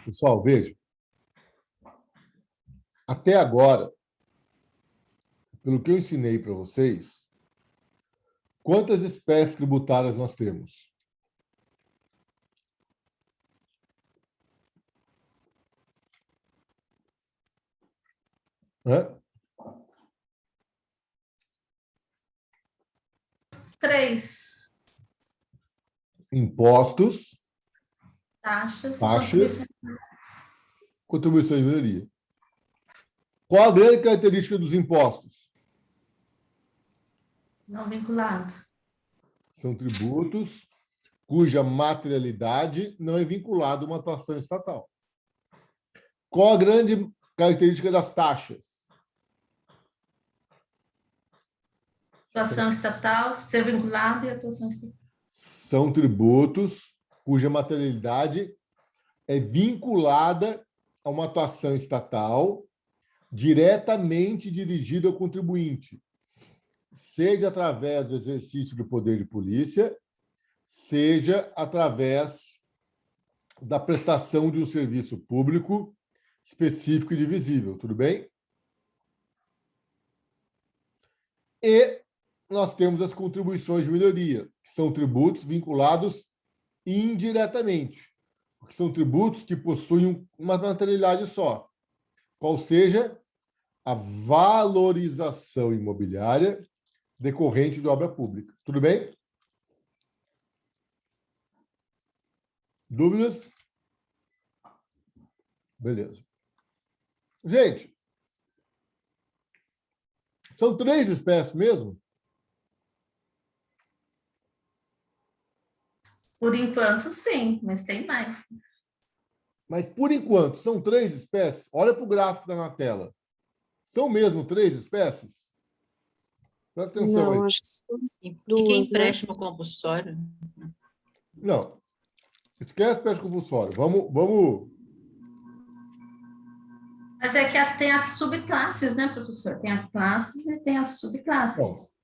Pessoal, veja. Até agora, pelo que eu ensinei para vocês, quantas espécies tributárias nós temos? Hã? 3. Impostos, Taxas e taxas, contribuições. contribuições de melhoria. Qual a grande característica dos impostos? Não vinculado. São tributos cuja materialidade não é vinculada a uma atuação estatal. Qual a grande característica das taxas? Atuação estatal, ser vinculado e atuação estatal. São tributos cuja materialidade é vinculada a uma atuação estatal diretamente dirigida ao contribuinte, seja através do exercício do poder de polícia, seja através da prestação de um serviço público específico e divisível, tudo bem? E nós temos as contribuições de melhoria, que são tributos vinculados indiretamente, que são tributos que possuem uma materialidade só, qual seja a valorização imobiliária decorrente de obra pública. Tudo bem? Dúvidas? Beleza. Gente, são 3 espécies mesmo? Por enquanto, sim, mas tem mais. Mas, por enquanto, são 3 espécies? Olha para o gráfico que está na tela. São mesmo 3 espécies? Presta atenção Não, aí. acho que são E que duas, né? empréstimo compulsório? Não. Esquece peste compulsório. Vamos. Mas é que tem as subclasses, né, professor? Tem as classes e tem as subclasses. Bom.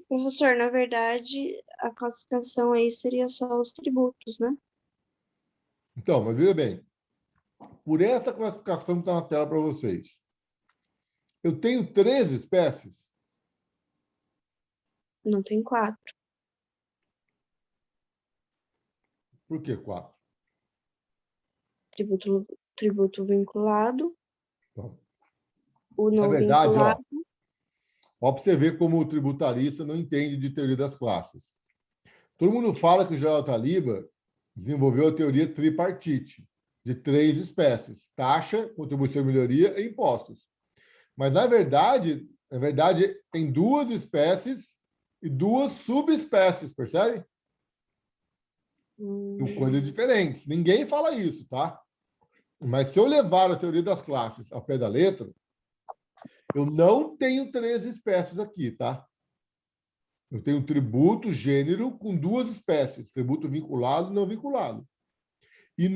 Professor, na verdade, a classificação aí seria só os tributos, né? Então, mas veja bem. Por esta classificação que está na tela para vocês, eu tenho 3 espécies? Não tem 4. Por que 4? Tributo vinculado, Então, o na não verdade, vinculado. ó para você ver como o tributarista não entende de teoria das classes. Todo mundo fala que o Geraldo Taliba desenvolveu a teoria tripartite, de 3 espécies: taxa, contribuição de melhoria e impostos. Mas, na verdade, tem 2 espécies e 2 subespécies, percebe? São coisas diferentes. Ninguém fala isso, tá? Mas se eu levar a teoria das classes ao pé da letra, eu não tenho 3 espécies aqui, tá? Eu tenho tributo, gênero, com 2 espécies, tributo vinculado e não vinculado. E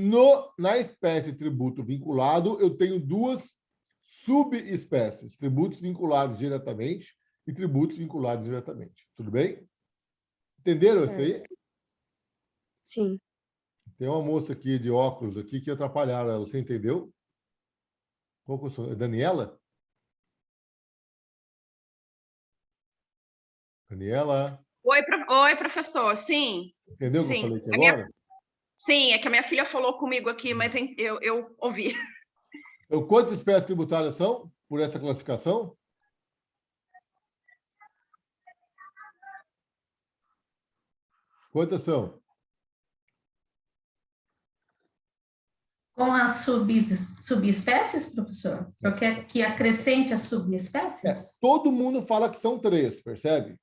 na espécie tributo vinculado, eu tenho 2 subespécies, tributos vinculados diretamente e tributos vinculados diretamente. Tudo bem? Entenderam isso aí? Sim. Tem uma moça aqui de óculos aqui que atrapalharam ela. Você entendeu? Qual que é o seu? É Daniela? Daniela? Oi, professor. Sim. Entendeu o que eu Sim. falei aqui agora? Sim, é que a minha filha falou comigo aqui, mas eu ouvi. Quantas espécies tributárias são por essa classificação? Quantas são? Com as subespécies, professor? Porque que acrescente as subespécies? Todo mundo fala que são 3, percebe?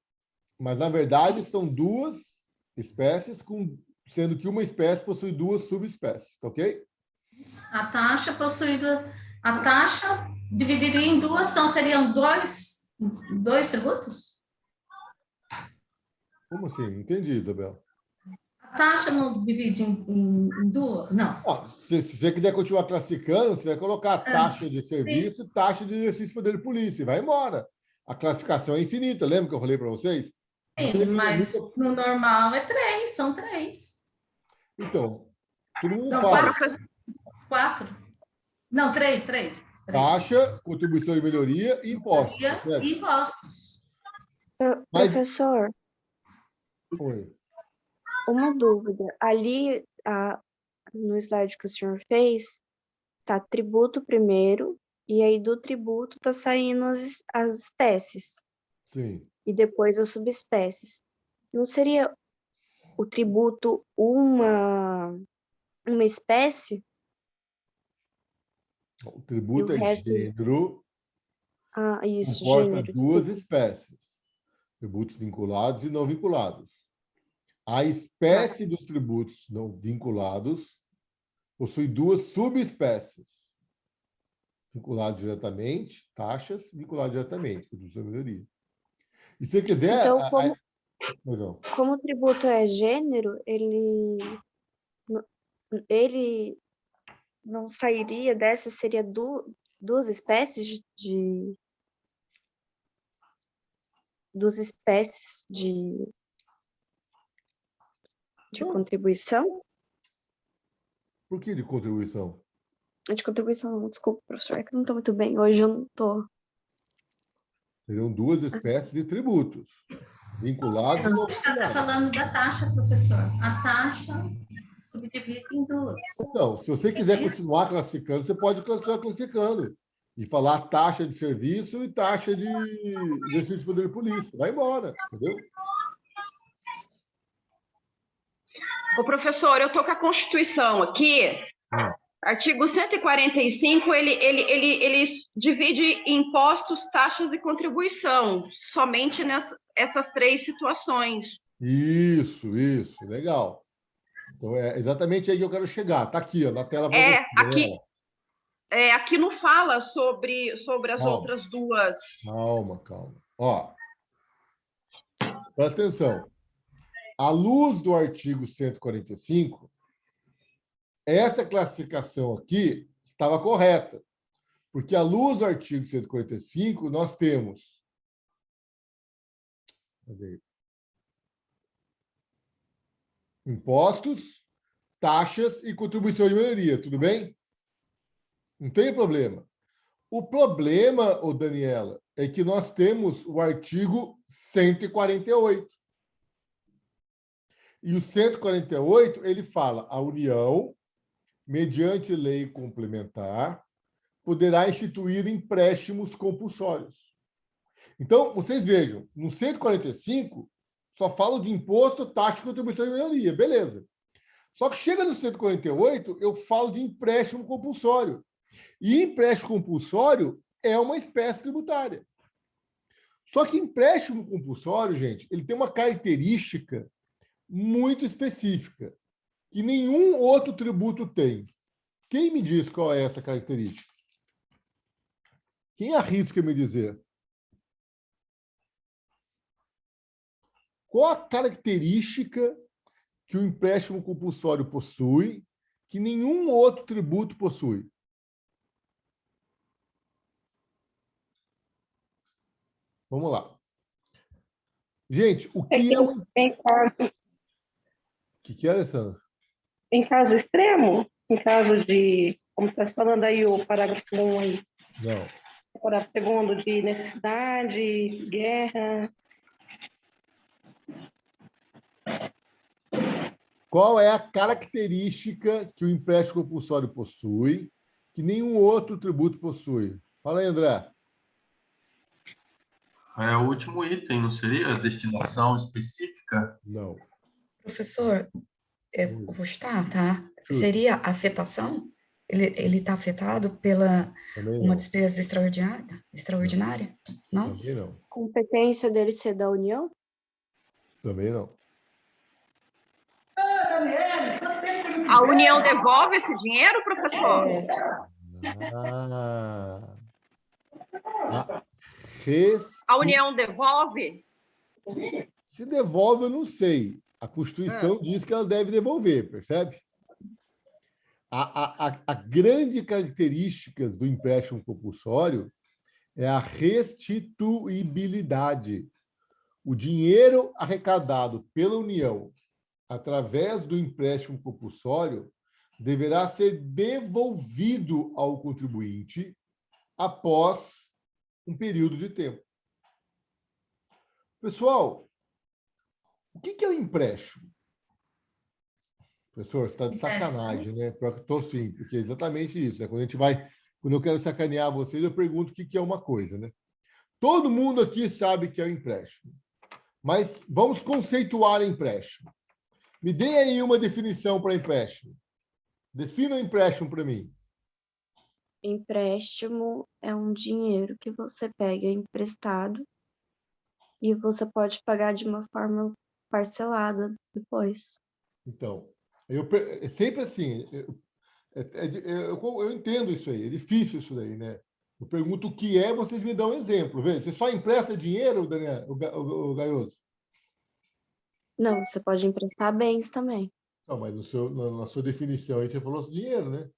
Mas, na verdade, são 2 espécies, sendo que uma espécie possui 2 subespécies, tá ok? A taxa possuída... A taxa dividiria em 2, então seriam dois tributos? Como assim? Não entendi, Isabel. A taxa não divide em 2? Não. Se você quiser continuar classificando, você vai colocar taxa de serviço e taxa de exercício de poder de polícia e vai embora. A classificação é infinita, lembra que eu falei para vocês? Sim, mas no normal é 3, são 3. Então, Todo mundo Não, fala. 4. Não, 3. Taxa, contribuição de melhoria e impostos. Percebe? Impostos. Mas- Professor, Oi. uma dúvida. Ali, no slide que o senhor fez, tá tributo primeiro, e aí do tributo tá saindo as espécies, Sim. e depois as subespécies. Não seria o tributo uma espécie? O E tributo o é resto... gênero, isso, comporta gênero. duas espécies. Tributos vinculados e não vinculados. A espécie dos tributos não vinculados possui duas subespécies. Vinculado diretamente, taxas, vinculado diretamente, contribuição de melhoria. E se você quiser... Então, Não. como o tributo é gênero, ele não sairia dessa, seria duas espécies duas espécies de contribuição? Por que de contribuição? De contribuição, não, desculpa, professor, é que eu não estou muito bem, hoje eu não estou... Seriam duas espécies de tributos, vinculados e não Está vinculados. falando da taxa, professor. A taxa subdivide em duas. Então, se você quiser continuar classificando, você pode continuar classificando e falar taxa de serviço e taxa de exercício de poder de polícia. Vai embora, entendeu? Ô, professor, eu estou com a Constituição aqui. Artigo 145, ele divide impostos, taxas e contribuição, somente nessas três situações. Isso, legal. Então, é exatamente aí que eu quero chegar. Está aqui, ó, na tela para você. Aqui não fala sobre as outras duas. Calma. Ó, presta atenção. À luz do artigo 145, essa classificação aqui estava correta, porque à luz do artigo 145, nós temos... impostos, taxas e contribuição de melhoria, tudo bem? Não tem problema. O problema, ô Daniela, é que nós temos o artigo 148. E o 148, ele fala: a União, mediante lei complementar, poderá instituir empréstimos compulsórios. Então, vocês vejam, no 145, só falo de imposto, taxa e contribuição de melhoria, beleza. Só que chega no 148, eu falo de empréstimo compulsório. E empréstimo compulsório é uma espécie tributária. Só que empréstimo compulsório, gente, ele tem uma característica muito específica, que nenhum outro tributo tem. Quem me diz qual é essa característica? Quem arrisca me dizer? Qual a característica que o empréstimo compulsório possui que nenhum outro tributo possui? Vamos lá. Gente, o que é um... O que é, Alessandra? Em caso extremo, em caso de, como você está falando aí, o parágrafo 1 aí. Não. O parágrafo 2 de necessidade, guerra. Qual é a característica que o empréstimo compulsório possui que nenhum outro tributo possui? Fala aí, André. É o último item, não seria? A destinação específica? Não. Professor, eu vou chutar, tá? Chuta. Seria afetação? Ele está afetado pela Também uma não. despesa extraordinária? Não? Também não. Competência dele ser da União? Também não. A União devolve esse dinheiro, professor? A União devolve? Se devolve, eu não sei. A Constituição diz que ela deve devolver, percebe? A grande característica do empréstimo compulsório é a restituibilidade. O dinheiro arrecadado pela União através do empréstimo compulsório deverá ser devolvido ao contribuinte após um período de tempo. Pessoal, o que é o empréstimo? Professor, você está de sacanagem, né? Pior que estou sim, porque é exatamente isso. Né? Quando eu quero sacanear vocês, eu pergunto o que é uma coisa, né? Todo mundo aqui sabe que é o empréstimo. Mas vamos conceituar empréstimo. Me deem aí uma definição para empréstimo. Defina o empréstimo para mim. Empréstimo é um dinheiro que você pega emprestado e você pode pagar de uma forma parcelada depois. Então, é sempre assim. Eu entendo isso aí. É difícil isso daí, né? Eu pergunto o que é, vocês me dão um exemplo. Vê? Você só empresta dinheiro, Daniel, o Gaioso? Não, você pode emprestar bens também. Não, mas na sua definição aí você falou dinheiro, né?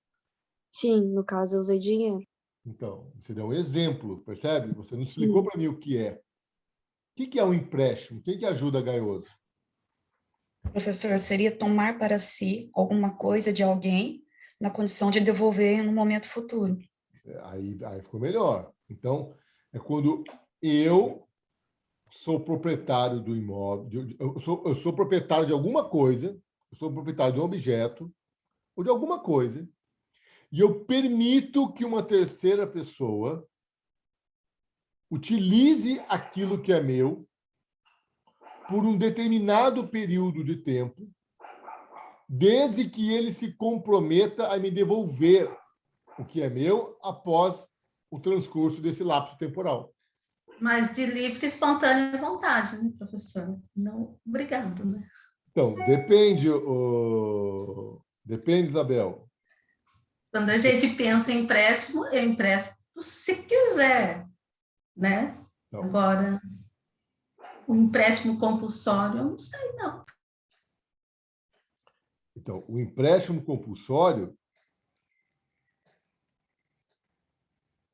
Sim, no caso eu usei dinheiro. Então, você deu um exemplo, percebe? Você não explicou Sim. para mim o que é. O que é um empréstimo? Quem que ajuda Gaioso? Professor, seria tomar para si alguma coisa de alguém na condição de devolver no momento futuro. Aí ficou melhor. Então, é quando eu sou proprietário do imóvel, eu sou proprietário de alguma coisa, eu sou proprietário de um objeto ou de alguma coisa, e eu permito que uma terceira pessoa utilize aquilo que é meu por um determinado período de tempo, desde que ele se comprometa a me devolver o que é meu após o transcurso desse lapso temporal. Mas de livre e espontânea vontade, né, professor? Não, obrigado, né? Então, depende, depende, Isabel. Quando a gente pensa em empréstimo, eu empresto se quiser, né? Não. Agora, o empréstimo compulsório, eu não sei, não. Então, o empréstimo compulsório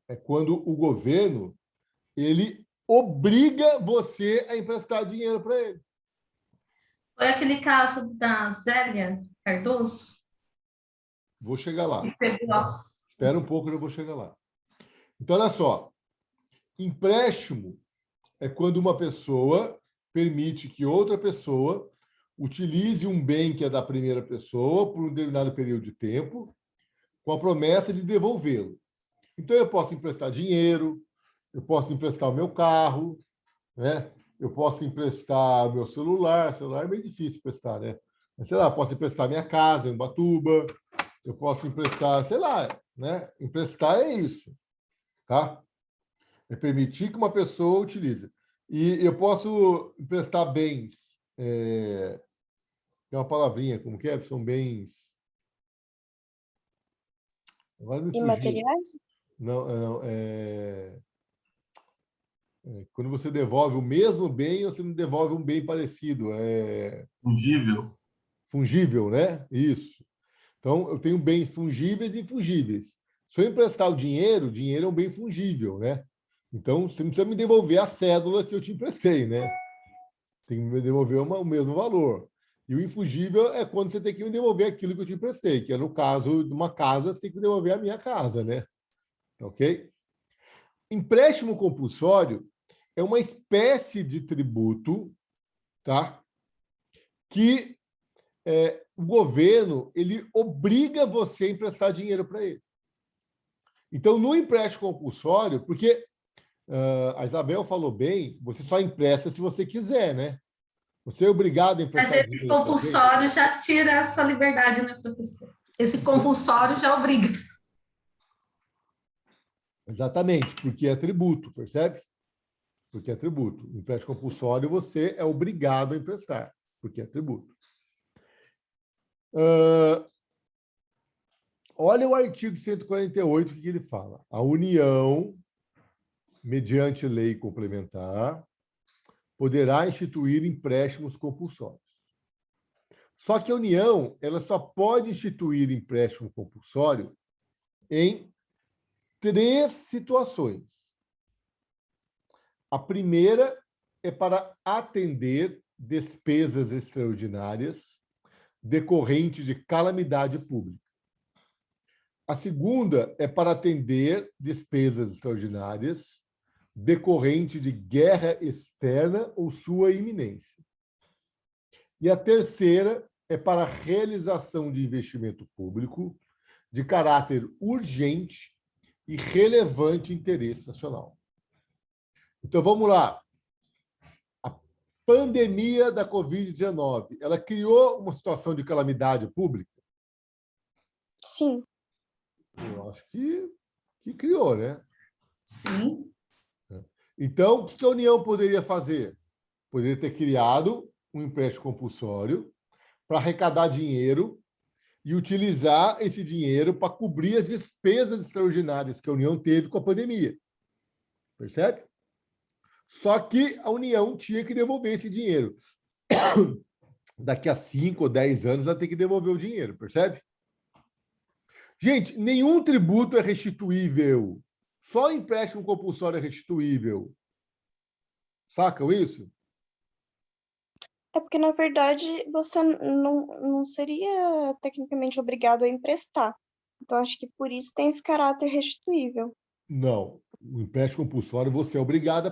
é quando o governo ele obriga você a emprestar dinheiro para ele. Foi aquele caso da Zélia Cardoso? Vou chegar lá. Que pegou. Espera um pouco, eu vou chegar lá. Então, olha só. Empréstimo é quando uma pessoa permite que outra pessoa utilize um bem que é da primeira pessoa por um determinado período de tempo, com a promessa de devolvê-lo. Então, eu posso emprestar dinheiro, eu posso emprestar o meu carro, né? Eu posso emprestar o meu celular. Celular é meio difícil emprestar, né? Mas, sei lá, posso emprestar minha casa em Ubatuba, eu posso emprestar, sei lá, né? Emprestar é isso, tá? É permitir que uma pessoa utilize. E eu posso emprestar bens. Tem uma palavrinha, como que é? São bens... Agora me fugiu. Imateriais? Não, quando você devolve o mesmo bem, você não devolve um bem parecido. Fungível. Fungível, né? Isso. Então, eu tenho bens fungíveis e infungíveis. Se eu emprestar o dinheiro é um bem fungível, né? Então, você não precisa me devolver a cédula que eu te emprestei, né? Tem que me devolver o mesmo valor. E o infungível é quando você tem que me devolver aquilo que eu te emprestei, que é no caso de uma casa, você tem que devolver a minha casa, né? Ok? Empréstimo compulsório é uma espécie de tributo, tá? Que o governo ele obriga você a emprestar dinheiro para ele. Então, no empréstimo compulsório, porque a Isabel falou bem, você só empresta se você quiser, né? Você é obrigado a emprestar Mas dinheiro. esse compulsório já tira essa liberdade, né, professor? Esse compulsório já obriga. Exatamente, porque é tributo, percebe? Porque é tributo. O empréstimo compulsório você é obrigado a emprestar, porque é tributo. Olha o artigo 148, o que ele fala. A União, mediante lei complementar, poderá instituir empréstimos compulsórios. Só que a União ela só pode instituir empréstimo compulsório em 3 situações. A primeira é para atender despesas extraordinárias decorrentes de calamidade pública. A segunda é para atender despesas extraordinárias decorrente de guerra externa ou sua iminência. E a terceira é para a realização de investimento público de caráter urgente e relevante interesse nacional. Então, vamos lá. A pandemia da Covid-19, ela criou uma situação de calamidade pública? Sim. Eu acho que criou, né? Sim. Então, o que a União poderia fazer? Poderia ter criado um empréstimo compulsório para arrecadar dinheiro e utilizar esse dinheiro para cobrir as despesas extraordinárias que a União teve com a pandemia. Percebe? Só que a União tinha que devolver esse dinheiro. Daqui a 5 ou 10 anos, ela tem que devolver o dinheiro, percebe? Gente, nenhum tributo é restituível. Só empréstimo compulsório é restituível. Sacam isso? É porque, na verdade, você não seria tecnicamente obrigado a emprestar. Então, acho que por isso tem esse caráter restituível. Não. O empréstimo compulsório você é obrigado a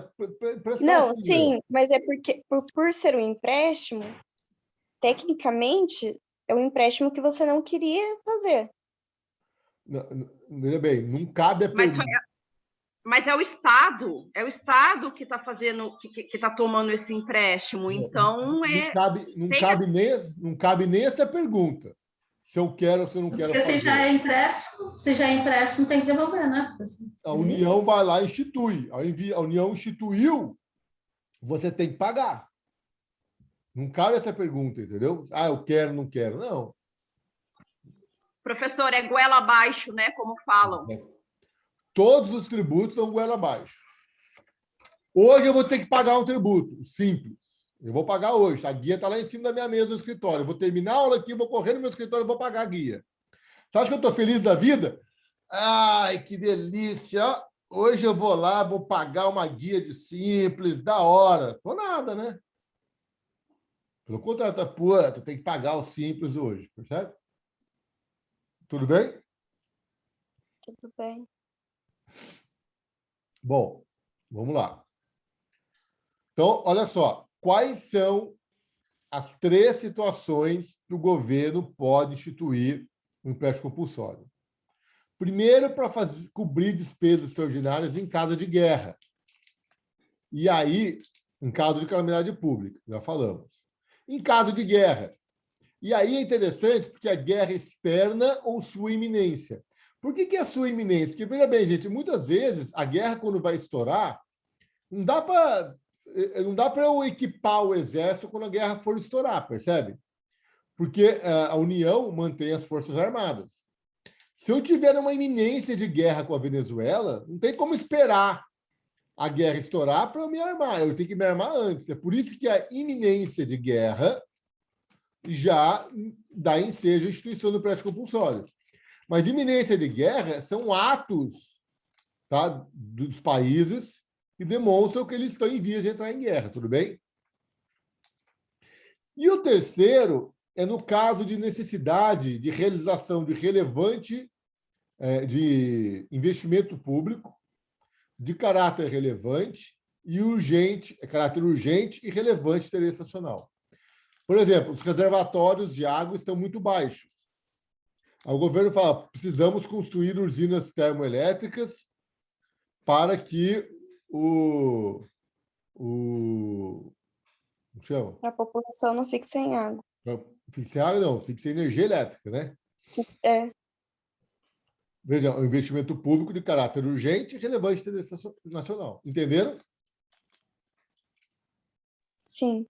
prestar. Não, esse sim, dinheiro. mas é porque, por ser um empréstimo, tecnicamente, é um empréstimo que você não queria fazer. Veja bem, não cabe a pergunta. Mas é o Estado que está fazendo, que está tomando esse empréstimo. Então, Não cabe nem essa pergunta. Se eu quero ou se eu não quero Porque fazer. se já é empréstimo, tem que devolver, né? A União vai lá e institui. A União instituiu, você tem que pagar. Não cabe essa pergunta, entendeu? Ah, eu quero, não quero. Não. professor, é goela abaixo, né? Como falam. Todos os tributos são goela abaixo. Hoje eu vou ter que pagar um tributo simples. Eu vou pagar hoje. A guia está lá em cima da minha mesa do escritório. Eu vou terminar a aula aqui, vou correr no meu escritório e vou pagar a guia. Você acha que eu estou feliz da vida? Ai, que delícia! Hoje eu vou lá, vou pagar uma guia de simples, da hora. Tô nada, né? Pelo contrário, tu tem que pagar o simples hoje, percebe? Tudo bem? Tudo bem. Bom, vamos lá. Então, olha só. Quais são as 3 situações que o governo pode instituir um empréstimo compulsório? Primeiro, para cobrir despesas extraordinárias em caso de guerra. E aí, em caso de calamidade pública, já falamos. Em caso de guerra. E aí é interessante porque a guerra externa ou sua iminência. Por que é sua iminência? Porque, veja bem, gente, muitas vezes a guerra, quando vai estourar, não dá para eu equipar o exército quando a guerra for estourar, percebe? Porque a União mantém as Forças Armadas. Se eu tiver uma iminência de guerra com a Venezuela, não tem como esperar a guerra estourar para eu me armar. Eu tenho que me armar antes. É por isso que a iminência de guerra já dá ensejo à instituição do empréstimo compulsório. Mas iminência de guerra são atos, tá, dos países que demonstram que eles estão em vias de entrar em guerra, tudo bem? E o terceiro é no caso de necessidade de realização de relevante de investimento público de caráter relevante e urgente, caráter urgente e relevante de interesse nacional. Por exemplo, os reservatórios de água estão muito baixos. O governo fala, precisamos construir usinas termoelétricas para que A população não fique sem água. Fique sem água, não, fique sem energia elétrica, né? É. Veja, um investimento público de caráter urgente e relevante de interesse nacional. Entenderam? Sim.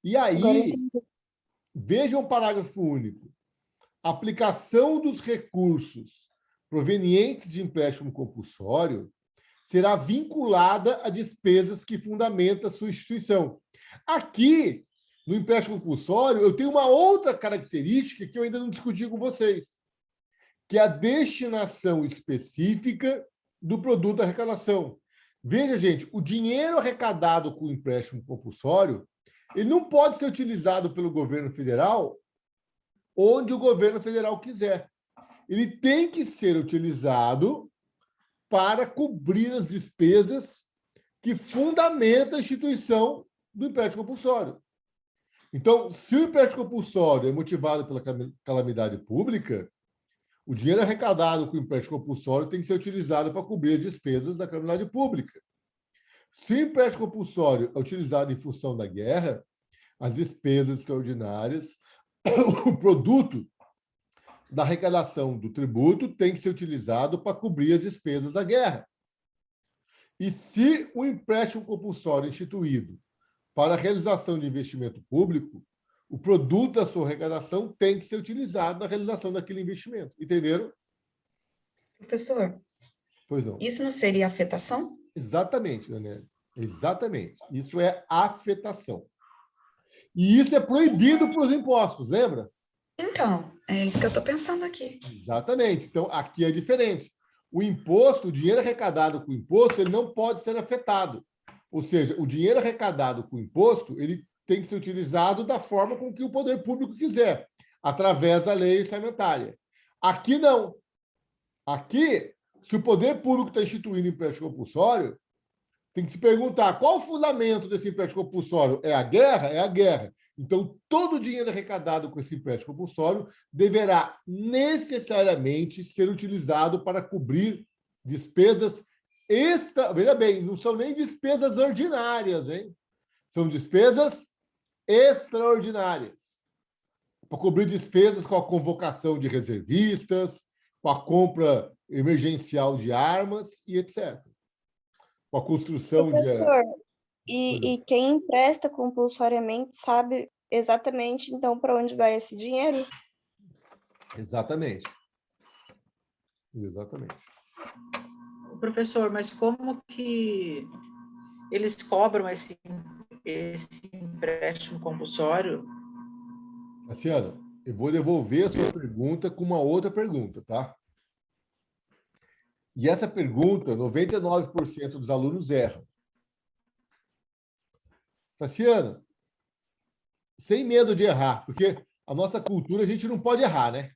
E aí, vejam o parágrafo único. Aplicação dos recursos provenientes de empréstimo compulsório será vinculada a despesas que fundamentam a sua instituição. Aqui, no empréstimo compulsório, eu tenho uma outra característica que eu ainda não discuti com vocês, que é a destinação específica do produto da arrecadação. Veja, gente, o dinheiro arrecadado com o empréstimo compulsório, ele não pode ser utilizado pelo governo federal onde o governo federal quiser. ele tem que ser utilizado para cobrir as despesas que fundamentam a instituição do empréstimo compulsório. Então, se o empréstimo compulsório é motivado pela calamidade pública, o dinheiro arrecadado com o empréstimo compulsório tem que ser utilizado para cobrir as despesas da calamidade pública. Se o empréstimo compulsório é utilizado em função da guerra, as despesas extraordinárias, o produto da arrecadação do tributo tem que ser utilizado para cobrir as despesas da guerra. E se o empréstimo compulsório é instituído para a realização de investimento público, o produto da sua arrecadação tem que ser utilizado na realização daquele investimento. Entenderam? Professor, Pois não. isso não seria afetação? Exatamente, Daniela. Exatamente. Isso é afetação. E isso é proibido pelos impostos, lembra? Então, é isso que eu estou pensando aqui. Exatamente. Então, aqui é diferente. O imposto, o dinheiro arrecadado com o imposto, ele não pode ser afetado. Ou seja, o dinheiro arrecadado com o imposto, ele tem que ser utilizado da forma com que o poder público quiser, através da lei orçamentária. Aqui não. Aqui, se o poder público está instituindo empréstimo compulsório, tem que se perguntar qual o fundamento desse empréstimo compulsório? É a guerra? É a guerra. Então, todo o dinheiro arrecadado com esse empréstimo compulsório deverá necessariamente ser utilizado para cobrir despesas veja bem, não são nem despesas ordinárias, hein? São despesas extraordinárias. Para cobrir despesas com a convocação de reservistas, com a compra emergencial de armas e etc. Com a construção Professor, de... e quem empresta compulsoriamente sabe exatamente, então, para onde vai esse dinheiro? Exatamente. Exatamente. Professor, mas como que eles cobram esse empréstimo compulsório? Cassiana, eu vou devolver a sua pergunta com uma outra pergunta, tá? E essa pergunta, 99% dos alunos erram. Cassiana, sem medo de errar, porque a nossa cultura a gente não pode errar, né?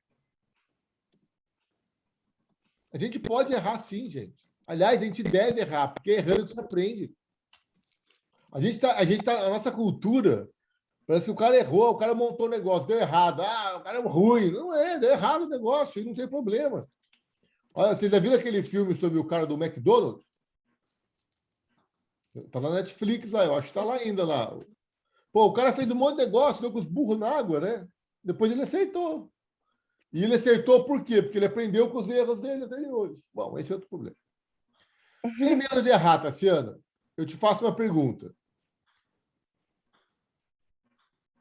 A gente pode errar sim, gente. Aliás, a gente deve errar, porque errando a gente aprende. A nossa cultura, parece que o cara errou, o cara montou o negócio, deu errado. Ah, o cara é ruim. Não é, deu errado o negócio, e não tem problema. Olha, vocês já viram aquele filme sobre o cara do McDonald's? Tá na Netflix lá, eu acho que tá lá ainda lá. Pô, o cara fez um monte de negócio, deu com os burros na água, né? Depois ele acertou. E ele acertou por quê? Porque ele aprendeu com os erros dele anteriores. Bom, esse é outro problema. Sem medo de errar, Tassiana, eu te faço uma pergunta.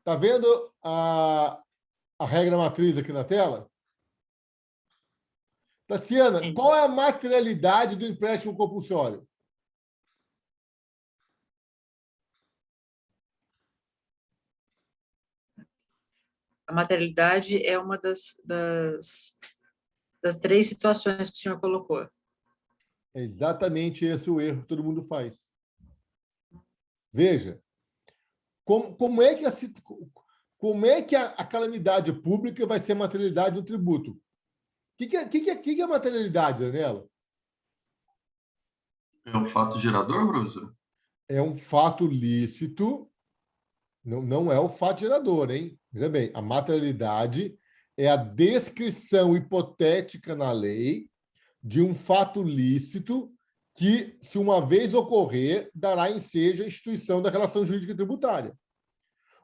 Tá vendo a regra matriz aqui na tela? Tassiana, qual é a materialidade do empréstimo compulsório? A materialidade é uma das 3 situações que o senhor colocou. É exatamente esse o erro que todo mundo faz. Veja, como é que a calamidade pública vai ser a materialidade do tributo? O que é materialidade, Daniela? É um fato gerador, professor? É um fato lícito, não é o fato gerador, hein? Veja bem, a materialidade é a descrição hipotética na lei de um fato lícito que, se uma vez ocorrer, dará ensejo à instituição da relação jurídica tributária.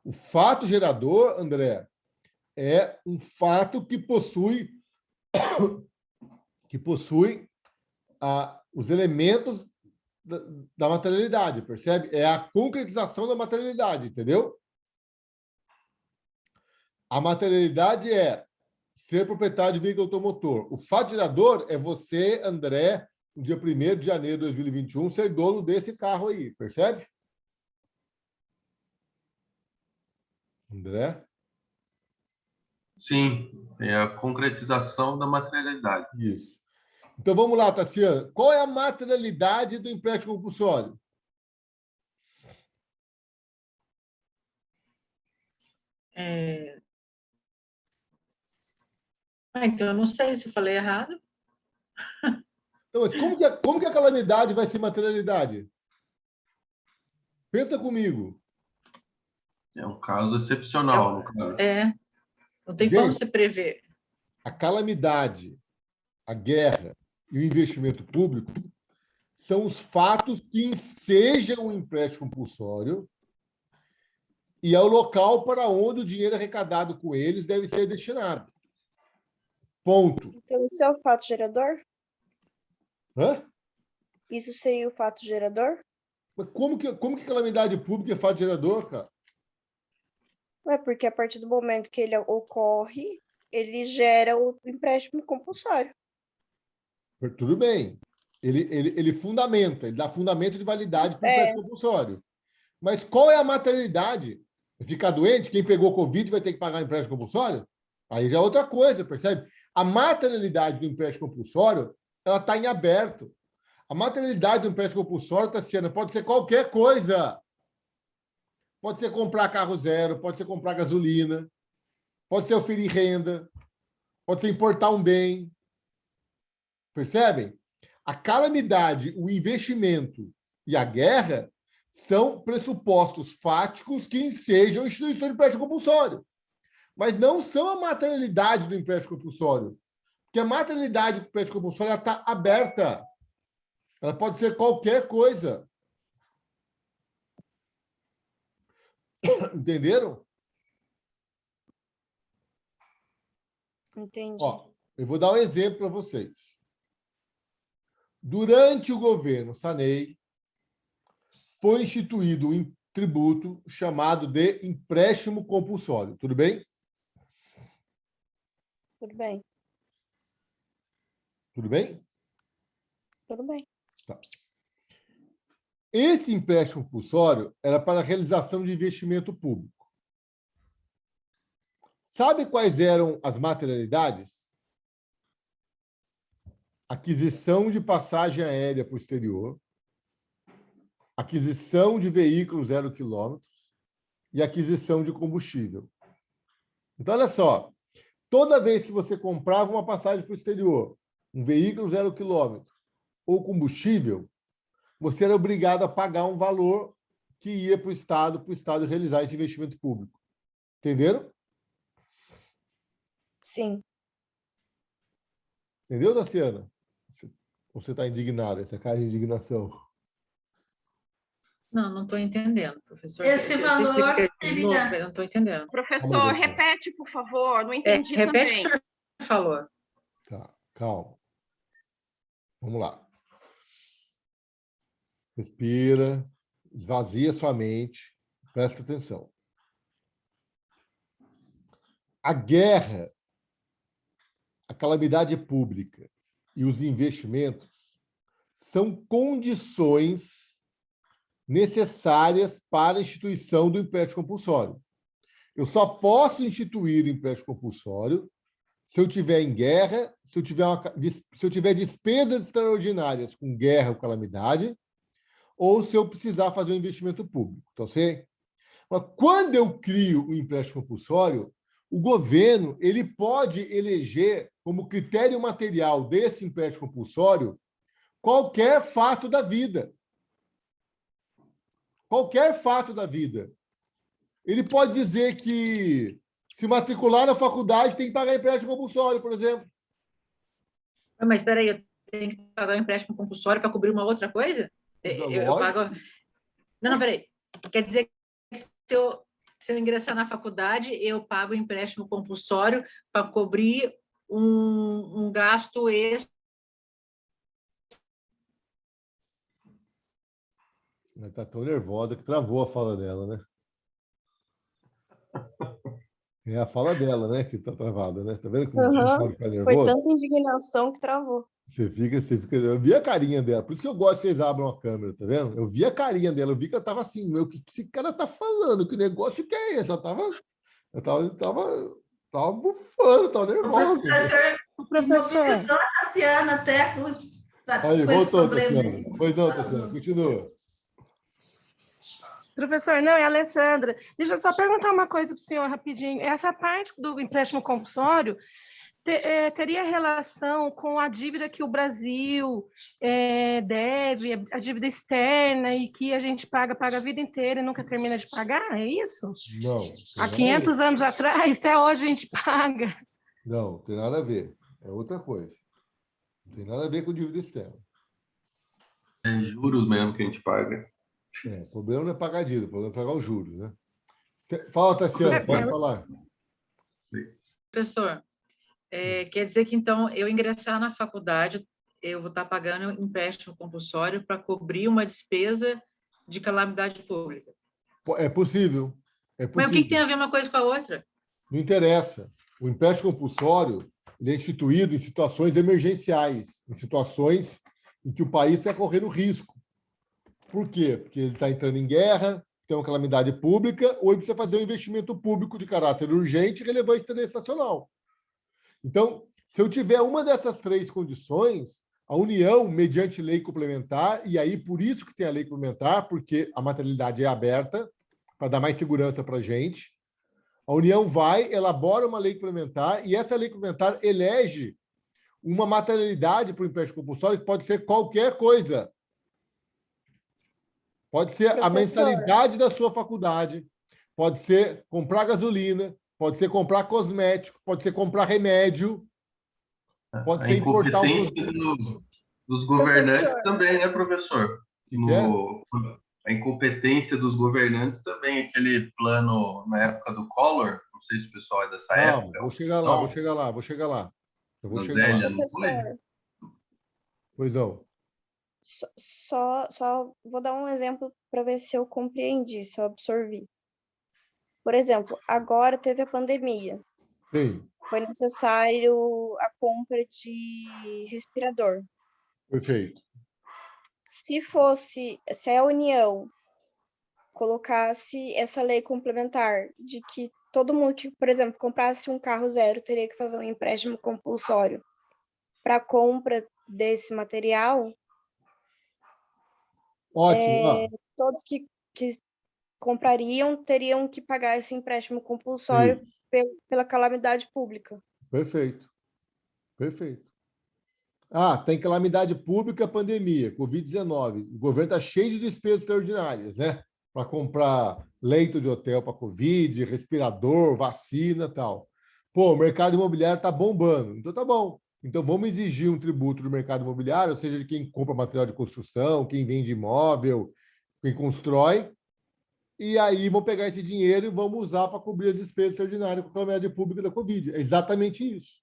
O fato gerador, André, é um fato que possui os elementos da materialidade, percebe? É a concretização da materialidade, entendeu? A materialidade é ser proprietário de veículo automotor. O fato gerador é você, André, no dia 1º de janeiro de 2021, ser dono desse carro aí, percebe? André? Sim, é a concretização da materialidade. Isso. Então, vamos lá, Tassiana. Qual é a materialidade do empréstimo compulsório? Então, eu não sei se eu falei errado. Então, mas como que a calamidade vai ser materialidade? Pensa comigo. É um caso excepcional, no caso. Não tem como Gente, você prever. a calamidade, a guerra e o investimento público são os fatos que ensejam o empréstimo compulsório e é o local para onde o dinheiro arrecadado com eles deve ser destinado. Ponto. Então, isso é o fato gerador? Hã? Isso seria o fato gerador? Mas como que calamidade pública é fato gerador, cara? Ué, porque a partir do momento que ele ocorre, ele gera o empréstimo compulsório. Tudo bem. Ele fundamenta, ele dá fundamento de validade para o empréstimo compulsório. Mas qual é a materialidade? Ficar doente, quem pegou Covid vai ter que pagar o empréstimo compulsório? Aí já é outra coisa, percebe? A materialidade do empréstimo compulsório, ela está em aberto. A materialidade do empréstimo compulsório, Tassiana, pode ser qualquer coisa. Pode ser comprar carro zero, pode ser comprar gasolina, pode ser oferir renda, pode ser importar um bem. Percebem? A calamidade, o investimento e a guerra são pressupostos fáticos que ensejam a instituição de empréstimo compulsório. Mas não são a materialidade do empréstimo compulsório. Porque a materialidade do empréstimo compulsório está aberta. Ela pode ser qualquer coisa. Entenderam? Entendi. Ó, eu vou dar um exemplo para vocês. Durante o governo Sarney, foi instituído um tributo chamado de empréstimo compulsório. Tudo bem? Tudo bem. Tudo bem? Tudo bem. Tá. Esse empréstimo compulsório era para a realização de investimento público. Sabe quais eram as materialidades? Aquisição de passagem aérea para o exterior, aquisição de veículos 0 quilômetros e aquisição de combustível. Então, olha só, toda vez que você comprava uma passagem para o exterior, um veículo 0 quilômetro ou combustível, você era obrigado a pagar um valor que ia para o Estado realizar esse investimento público. Entenderam? Sim. Entendeu, Daciana? Você está indignada, essa cara de indignação. Não estou entendendo, professor. Esse Você valor explica de novo, seria... eu não estou entendendo. Professor, repete, por favor, não entendi Repete também. o que o senhor falou. Tá, calma. Vamos lá. Respira, esvazia sua mente, presta atenção. A guerra, a calamidade pública e os investimentos são condições necessárias para a instituição do empréstimo compulsório. Eu só posso instituir o empréstimo compulsório se eu tiver em guerra, se eu tiver despesas extraordinárias com guerra ou calamidade, ou se eu precisar fazer um investimento público. Então, mas quando eu crio o empréstimo compulsório, o governo ele pode eleger como critério material desse empréstimo compulsório qualquer fato da vida. Qualquer fato da vida. Ele pode dizer que se matricular na faculdade tem que pagar empréstimo compulsório, por exemplo. Mas espera aí, eu tenho que pagar o empréstimo compulsório para cobrir uma outra coisa? Eu pago... Não, peraí. Quer dizer que se eu ingressar na faculdade, eu pago o empréstimo compulsório para cobrir um gasto extra. Ela está tão nervosa que travou a fala dela, né? É a fala dela, né? Que está travada, né? Tá vendo como você pode ficar nervoso? Foi tanta indignação que travou. Você fica. Eu vi a carinha dela. Por isso que eu gosto que vocês abram a câmera, tá vendo? Eu vi a carinha dela, eu vi que ela estava assim, meu, o que esse cara tá falando? Que negócio que é esse? Eu tava bufando, tava nervosa. Professor. A Tassiana até com esse voltou, problema. Tassiana. Pois não, Tassiana, continua. Professor, não, é a Alessandra. Deixa eu só perguntar uma coisa para o senhor rapidinho. Essa parte do empréstimo compulsório, teria relação com a dívida que o Brasil deve, a dívida externa, e que a gente paga a vida inteira e nunca termina de pagar? É isso? Não. Há 500 anos atrás, até hoje a gente paga. Não, tem nada a ver. É outra coisa. Não tem nada a ver com dívida externa. É juros mesmo que a gente paga. O problema não é pagar dívida, o problema é pagar os juros, né? Fala, Tassiana, pode falar. Professor, quer dizer que, então, eu ingressar na faculdade, eu vou estar pagando empréstimo compulsório para cobrir uma despesa de calamidade pública. É possível. Mas o que tem a ver uma coisa com a outra? Não interessa. O empréstimo compulsório ele é instituído em situações emergenciais, em situações em que o país está correndo risco. Por quê? Porque ele está entrando em guerra, tem uma calamidade pública, ou ele precisa fazer um investimento público de caráter urgente, relevante e interesse nacional. Então, se eu tiver uma dessas 3 condições, a União, mediante lei complementar, e aí por isso que tem a lei complementar, porque a materialidade é aberta, para dar mais segurança para a gente, a União vai, elabora uma lei complementar, e essa lei complementar elege uma materialidade para o empréstimo compulsório que pode ser qualquer coisa. Pode ser a mensalidade da sua faculdade, pode ser comprar gasolina, pode ser comprar cosmético, pode ser comprar remédio, pode ser importar um... dos governantes também, né, professor? A incompetência dos governantes também, aquele plano na época do Collor, não sei se o pessoal é dessa época. Vou chegar lá. Eu vou chegar lá. Professor, Pois não. Só vou dar um exemplo para ver se eu compreendi, se eu absorvi. Por exemplo, agora teve a pandemia. Sim. Foi necessário a compra de respirador. Perfeito. Se a União colocasse essa lei complementar de que todo mundo que, por exemplo, comprasse um carro zero teria que fazer um empréstimo compulsório para compra desse material, ótimo. todos que comprariam teriam que pagar esse empréstimo compulsório pela calamidade pública. Perfeito. Tem calamidade pública, pandemia, Covid-19. O governo está cheio de despesas extraordinárias, né? Para comprar leito de hotel para Covid, respirador, vacina e tal. O mercado imobiliário está bombando. Então, tá bom. Então, vamos exigir um tributo do mercado imobiliário, ou seja, de quem compra material de construção, quem vende imóvel, quem constrói. E aí, vamos pegar esse dinheiro e vamos usar para cobrir as despesas extraordinárias com a calamidade pública da Covid. É exatamente isso.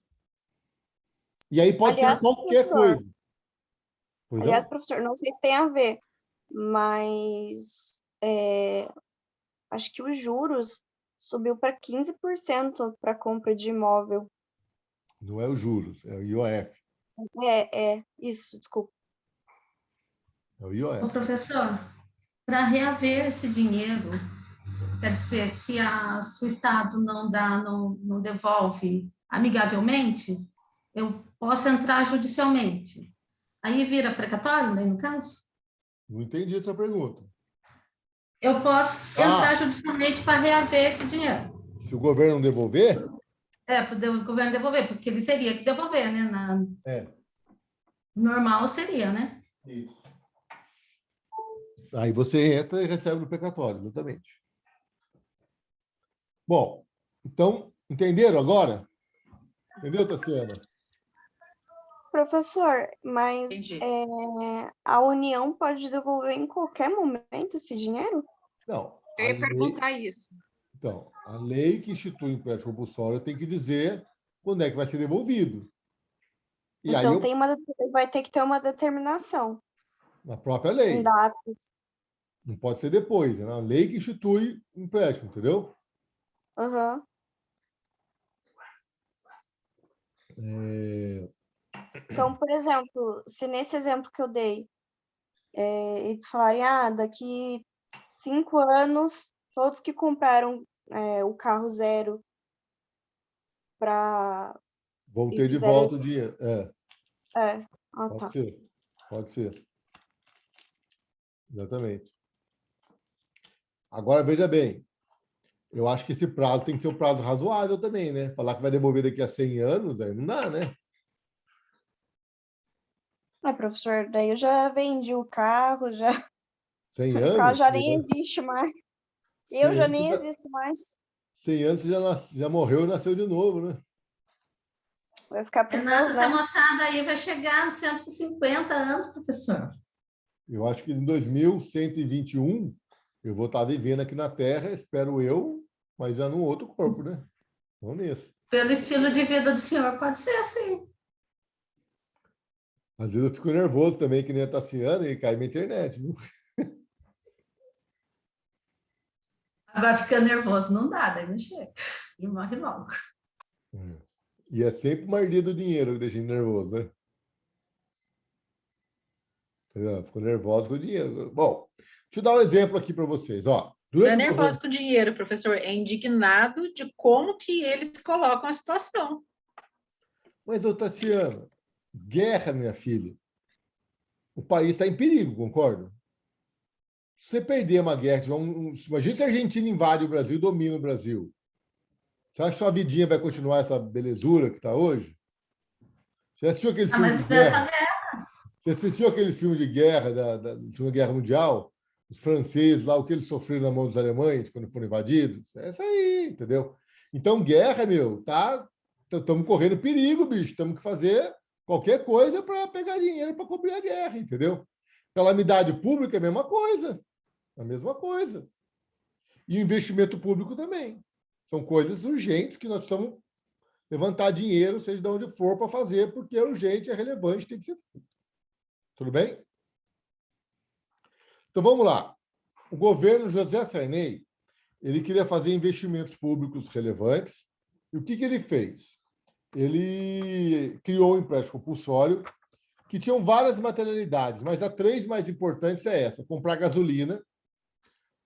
E aí pode ser qualquer coisa. Aliás, professor, não sei se tem a ver, mas acho que os juros subiu para 15% para compra de imóvel. Não é os juros, é o IOF. Isso, desculpa. É o IOF. Ô, professor, para reaver esse dinheiro, quer dizer, se o Estado não devolve amigavelmente, eu posso entrar judicialmente. Aí vira precatório, né, no caso? Não entendi a sua pergunta. Eu posso entrar judicialmente para reaver esse dinheiro. Se o governo não devolver? Para o governo devolver, porque ele teria que devolver, né? Normal seria, né? Isso. Aí você entra e recebe no precatório, exatamente. Bom, então, entenderam agora? Entendeu, Tassiana? Professor, mas a União pode devolver em qualquer momento esse dinheiro? Não. Eu ia perguntar isso. Então, a lei que institui o empréstimo compulsório tem que dizer quando é que vai ser devolvido. E então, vai ter que ter uma determinação. Na própria lei. Em datas. Não pode ser depois, é na lei que institui o empréstimo, entendeu? Aham. Então, por exemplo, se nesse exemplo que eu dei, eles falarem, daqui 5 anos, todos que compraram o carro zero para... Vão ter de volta o dinheiro. Pode ser. Pode ser. Exatamente. Agora, veja bem, Eu acho que esse prazo tem que ser um prazo razoável também, né? Falar que vai devolver daqui a 100 anos, aí não dá, né? Professor, daí eu já vendi o carro, já 100 o carro anos? já nem existe mais. 100 Eu já anos, nem existo mais. 100 anos você já morreu e nasceu de novo, né? Vai ficar para os Renata, meus essa netos. moçada aí vai chegar nos 150 anos, professor. Eu acho que em 2121 eu vou estar vivendo aqui na Terra, espero eu, mas já num outro corpo, né? Não nesse. Pelo estilo de vida do senhor, pode ser assim. Às vezes eu fico nervoso também, que nem a Tassiana, e cai minha internet, viu? Agora fica nervoso, não dá, daí não chega. E morre logo. E é sempre o mardir do dinheiro que deixa ele nervoso, né? Ficou nervoso com o dinheiro. Bom, deixa eu dar um exemplo aqui para vocês. Ó, Não é nervoso com o dinheiro, professor, é indignado de como que eles colocam a situação. Mas, ô Tassiana, guerra, minha filha, o país está em perigo, concorda? Se você perder uma guerra, imagina se a Argentina invade o Brasil e domina o Brasil. Você acha que sua vidinha vai continuar essa belezura que está hoje? Você assistiu aquele filme de guerra? Você assistiu aquele filme de guerra da Segunda Guerra Mundial? Os franceses lá, o que eles sofreram na mão dos alemães quando foram invadidos? É isso aí, entendeu? Então, guerra, meu, estamos correndo perigo, bicho. Temos que fazer qualquer coisa para pegar dinheiro para cobrir a guerra, entendeu? Calamidade pública é a mesma coisa. A mesma coisa. E o investimento público também. São coisas urgentes que nós precisamos levantar dinheiro, seja de onde for, para fazer, porque é urgente, é relevante, tem que ser feito. Tudo bem? Então, vamos lá. O governo José Sarney, ele queria fazer investimentos públicos relevantes. E o que ele fez? Ele criou um empréstimo compulsório que tinham várias materialidades, mas a três mais importantes é essa: comprar gasolina,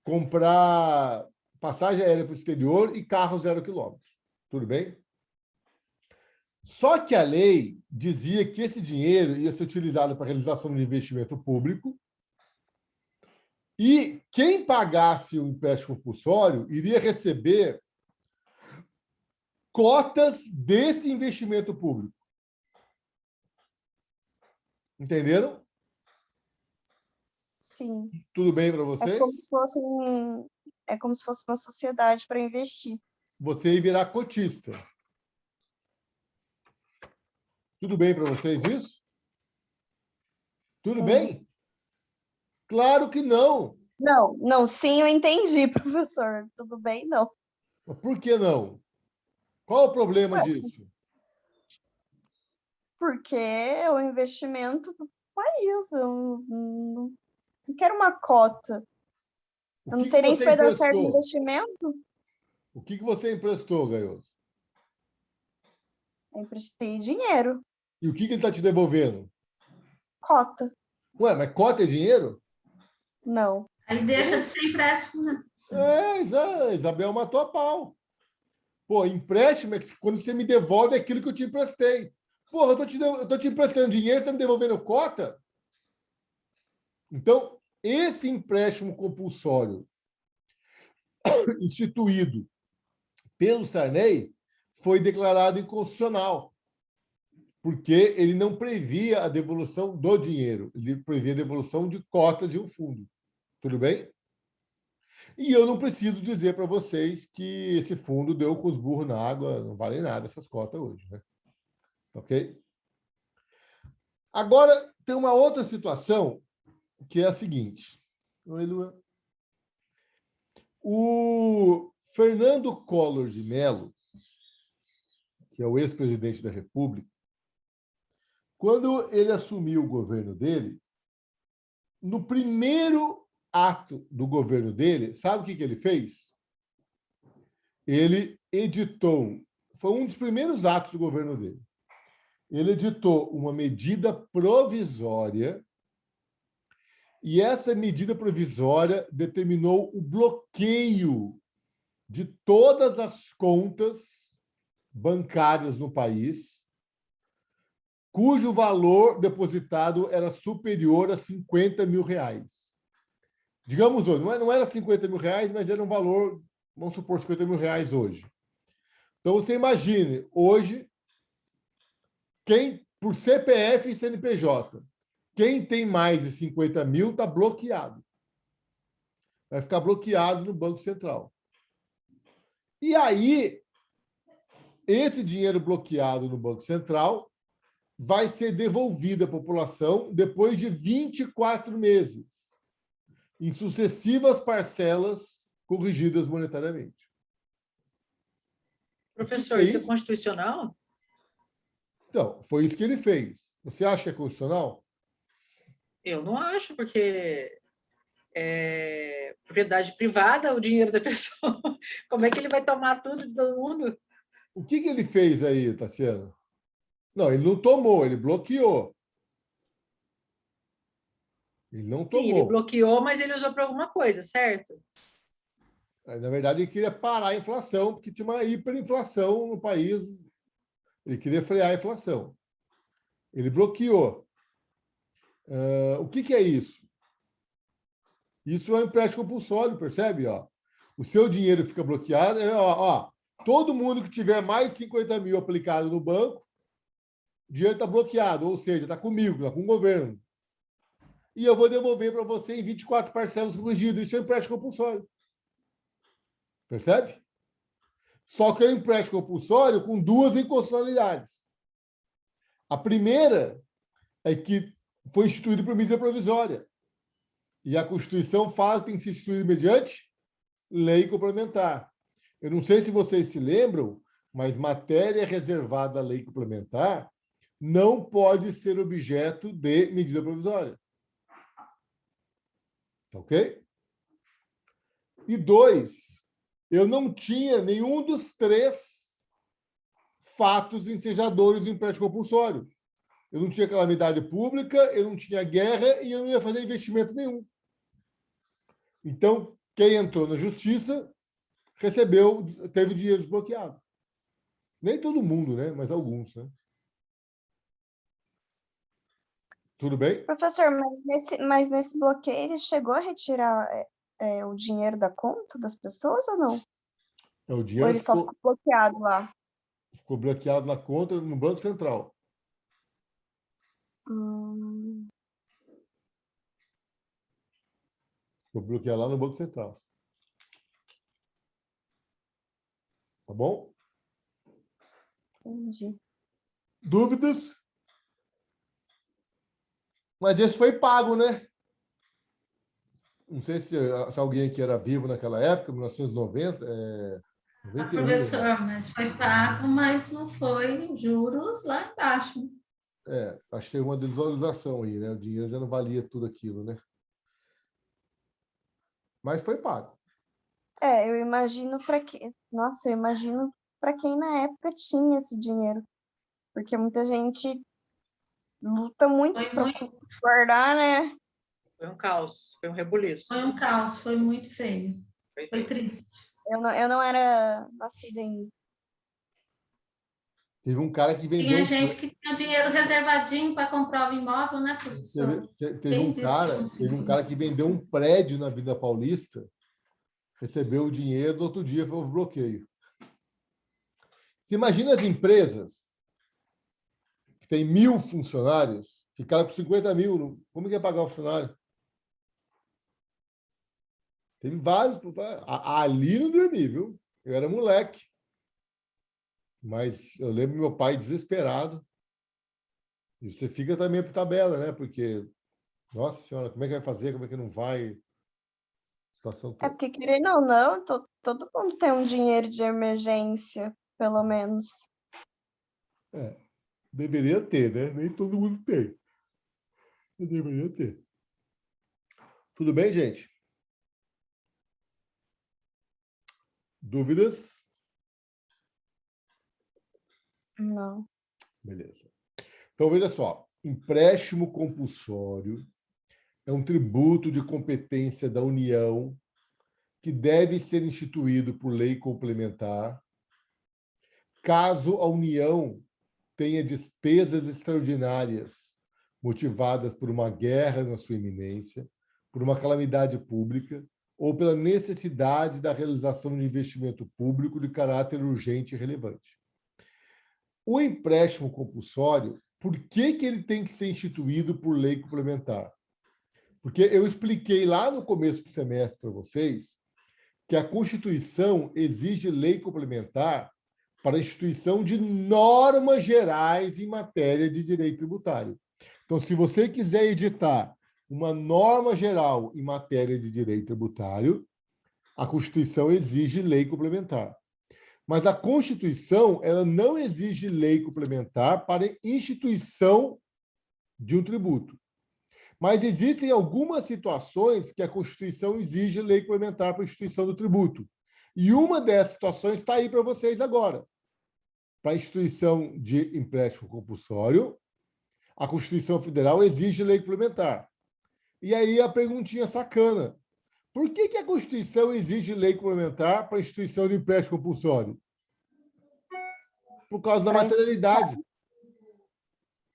comprar passagem aérea para o exterior e carro 0 quilômetro. Tudo bem? Só que a lei dizia que esse dinheiro ia ser utilizado para a realização de investimento público e quem pagasse o empréstimo compulsório iria receber cotas desse investimento público. Entenderam? Sim. Tudo bem para vocês? É como se fosse uma sociedade para investir. Você ia virar cotista. Tudo bem para vocês isso? Tudo Sim. bem? Claro que não. Não, sim, eu entendi, professor. Tudo bem, não. Por que não? Qual o problema disso? Porque é o investimento do país. Eu não quero uma cota. Eu não sei nem se vai dar certo o investimento. O que você emprestou, Gaioso? Eu emprestei dinheiro. E o que ele está te devolvendo? Cota. Ué, mas cota é dinheiro? Não. Aí deixa de ser empréstimo, né? Isabel matou a pau. Pô, empréstimo é que quando você me devolve aquilo que eu te emprestei. Porra, eu tô te emprestando dinheiro, você está me devolvendo cota? Então, esse empréstimo compulsório instituído pelo Sarney foi declarado inconstitucional, porque ele não previa a devolução do dinheiro, ele previa a devolução de cota de um fundo. Tudo bem? E eu não preciso dizer para vocês que esse fundo deu com os burros na água, não vale nada essas cotas hoje, né? Ok? Agora, tem uma outra situação que é a seguinte. Oi, Lua. O Fernando Collor de Mello, que é o ex-presidente da República, quando ele assumiu o governo dele, no primeiro ato do governo dele, sabe o que ele fez? Ele editou, foi um dos primeiros atos do governo dele. Ele editou uma medida provisória e essa medida provisória determinou o bloqueio de todas as contas bancárias no país, cujo valor depositado era superior a 50 mil reais. Digamos hoje, não era 50 mil reais, mas era um valor vamos supor, R$50.000 hoje. Então, você imagine, hoje, quem, por CPF e CNPJ, quem tem mais de 50 mil está bloqueado. Vai ficar bloqueado no Banco Central. E aí, esse dinheiro bloqueado no Banco Central vai ser devolvido à população depois de 24 meses, em sucessivas parcelas corrigidas monetariamente. Professor, isso é constitucional? Então, foi isso que ele fez. Você acha que é constitucional? Eu não acho, porque é propriedade privada o dinheiro da pessoa. Como é que ele vai tomar tudo de todo mundo? O que ele fez aí, Tassiana? Não, ele não tomou, ele bloqueou. Ele não tomou. Sim, ele bloqueou, mas ele usou para alguma coisa, certo? Na verdade, ele queria parar a inflação, porque tinha uma hiperinflação no país. Ele queria frear a inflação. Ele bloqueou. O que é isso? Isso é um empréstimo compulsório, percebe? Ó, o seu dinheiro fica bloqueado. Todo mundo que tiver mais de 50 mil aplicado no banco, o dinheiro está bloqueado, ou seja, está comigo, está com o governo. E eu vou devolver para você em 24 parcelas corrigidas. Isso é um empréstimo compulsório. Percebe? Só que é um empréstimo compulsório com duas inconstitucionalidades. A primeira é que foi instituído por medida provisória. E a Constituição fala que tem que ser instituído mediante lei complementar. Eu não sei se vocês se lembram, mas matéria reservada à lei complementar não pode ser objeto de medida provisória. Ok? E 2, eu não tinha nenhum dos 3 fatos ensejadores do empréstimo compulsório. Eu não tinha calamidade pública, eu não tinha guerra e eu não ia fazer investimento nenhum. Então, quem entrou na justiça teve dinheiro desbloqueado. Nem todo mundo, né? Mas alguns, né? Tudo bem? Professor, mas nesse bloqueio ele chegou a retirar o dinheiro da conta das pessoas ou não? O dinheiro ou ele só ficou bloqueado lá? Ficou bloqueado na conta no Banco Central. Ficou bloqueado lá no Banco Central. Tá bom? Entendi. Dúvidas? Mas esse foi pago, né? Não sei se alguém aqui era vivo naquela época, 1990. 91, professor, né? mas foi pago, mas não foi juros lá embaixo. Acho que teve uma desvalorização aí, né? O dinheiro já não valia tudo aquilo, né? Mas foi pago. Eu imagino para quem. Nossa, eu imagino para quem na época tinha esse dinheiro. Porque muita gente luta muito para guardar, né? Foi um caos, foi um rebuliço. Foi um caos, foi muito feio. Foi triste. Eu não era nascida ainda. Teve um cara que vendeu... Tinha gente que tinha dinheiro reservadinho para comprar o imóvel, né, professor? Teve um cara que vendeu um prédio na Avenida Paulista, recebeu o dinheiro, no outro dia foi o bloqueio. Você imagina as empresas que têm 1.000 funcionários, ficaram com 50 mil, como que ia pagar o funcionário? Teve vários. Ali não dormi, viu? Eu era moleque. Mas eu lembro meu pai desesperado. E você fica também por tabela, né? Porque, nossa senhora, como é que vai fazer? Como é que não vai? Situação toda. Porque, querendo ou não, todo mundo tem um dinheiro de emergência, pelo menos. Deveria ter, né? Nem todo mundo tem. Deveria ter. Tudo bem, gente? Dúvidas? Não. Beleza. Então, veja só. Empréstimo compulsório é um tributo de competência da União que deve ser instituído por lei complementar caso a União tenha despesas extraordinárias motivadas por uma guerra na sua iminência, por uma calamidade pública ou pela necessidade da realização de investimento público de caráter urgente e relevante. O empréstimo compulsório, por que ele tem que ser instituído por lei complementar? Porque eu expliquei lá no começo do semestre para vocês que a Constituição exige lei complementar para a instituição de normas gerais em matéria de direito tributário. Então, se você quiser editar uma norma geral em matéria de direito tributário, a Constituição exige lei complementar. Mas a Constituição, ela não exige lei complementar para a instituição de um tributo. Mas existem algumas situações que a Constituição exige lei complementar para a instituição do tributo. E uma dessas situações está aí para vocês agora. Para a instituição de empréstimo compulsório, a Constituição Federal exige lei complementar. E aí a perguntinha sacana. Por que a Constituição exige lei complementar para a instituição de empréstimo compulsório? Por causa da materialidade.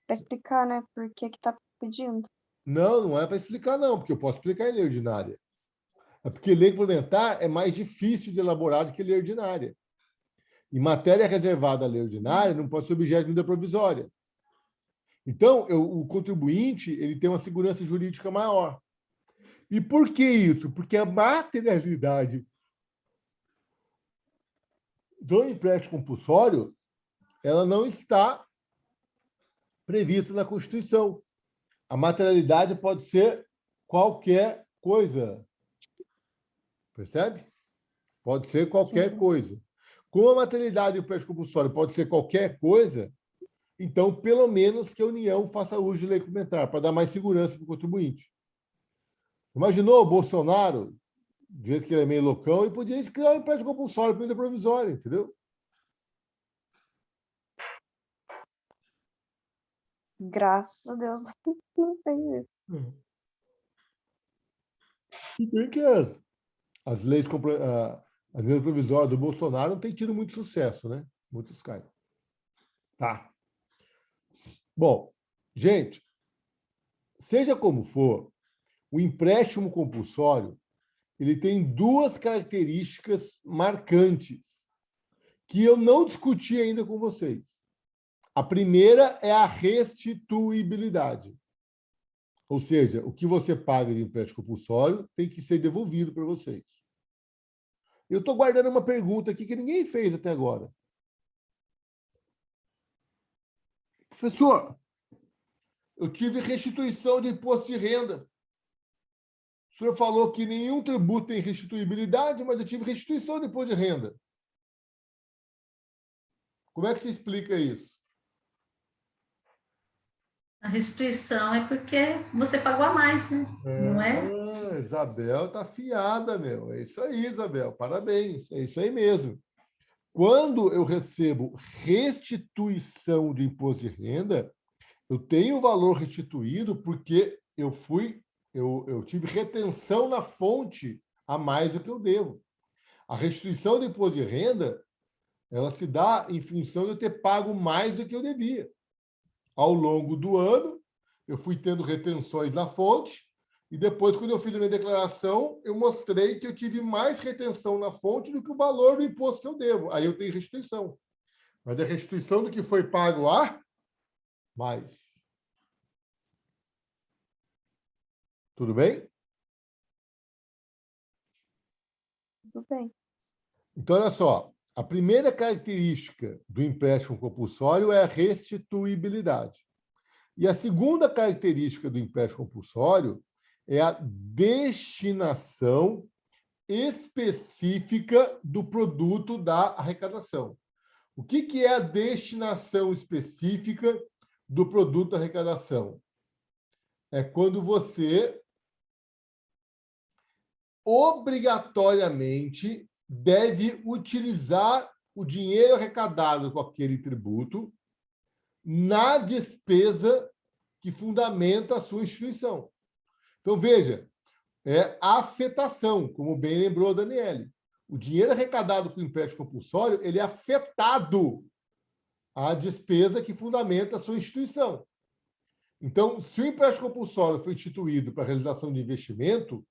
Para explicar, né? Por que está pedindo. Não é para explicar, não, porque eu posso explicar em lei ordinária. É porque lei complementar é mais difícil de elaborar do que lei ordinária. E matéria reservada à lei ordinária não pode ser objeto de medida provisória. Então, o contribuinte ele tem uma segurança jurídica maior. E por que isso? Porque a materialidade do empréstimo compulsório ela não está prevista na Constituição. A materialidade pode ser qualquer coisa. Percebe? Pode ser qualquer coisa. Como a materialidade do empréstimo compulsório pode ser qualquer coisa, então, pelo menos que a União faça uso de lei complementar, para dar mais segurança para o contribuinte. Imaginou o Bolsonaro, do jeito que ele é meio loucão, e podia criar um empréstimo compulsório para medida provisória, entendeu? Graças a Deus não tem isso. E bem que as leis as medidas provisórias do Bolsonaro não têm tido muito sucesso, né? Muitos caem. Tá. Bom, gente, seja como for, o empréstimo compulsório ele tem duas características marcantes que eu não discuti ainda com vocês. A primeira é a restituibilidade. Ou seja, o que você paga de empréstimo compulsório tem que ser devolvido para vocês. Eu estou guardando uma pergunta aqui que ninguém fez até agora. Professor, eu tive restituição de imposto de renda. O senhor falou que nenhum tributo tem restituibilidade, mas eu tive restituição de imposto de renda. Como é que se explica isso? A restituição é porque você pagou a mais, né? Não é? Isabel está afiada, meu. É isso aí, Isabel. Parabéns. É isso aí mesmo. Quando eu recebo restituição de imposto de renda, eu tenho o valor restituído porque eu tive retenção na fonte a mais do que eu devo. A restituição do imposto de renda, ela se dá em função de eu ter pago mais do que eu devia. Ao longo do ano, eu fui tendo retenções na fonte e depois, quando eu fiz a minha declaração, eu mostrei que eu tive mais retenção na fonte do que o valor do imposto que eu devo. Aí eu tenho restituição. Mas é restituição do que foi pago a mais. Tudo bem? Tudo bem. Então, olha só. A primeira característica do empréstimo compulsório é a restituibilidade. E a segunda característica do empréstimo compulsório é a destinação específica do produto da arrecadação. O que é a destinação específica do produto da arrecadação? É quando você obrigatoriamente deve utilizar o dinheiro arrecadado com aquele tributo na despesa que fundamenta a sua instituição. Então, veja, é a afetação, como bem lembrou a Daniele. O dinheiro arrecadado com o empréstimo compulsório ele é afetado à despesa que fundamenta a sua instituição. Então, se o empréstimo compulsório foi instituído para a realização de investimento,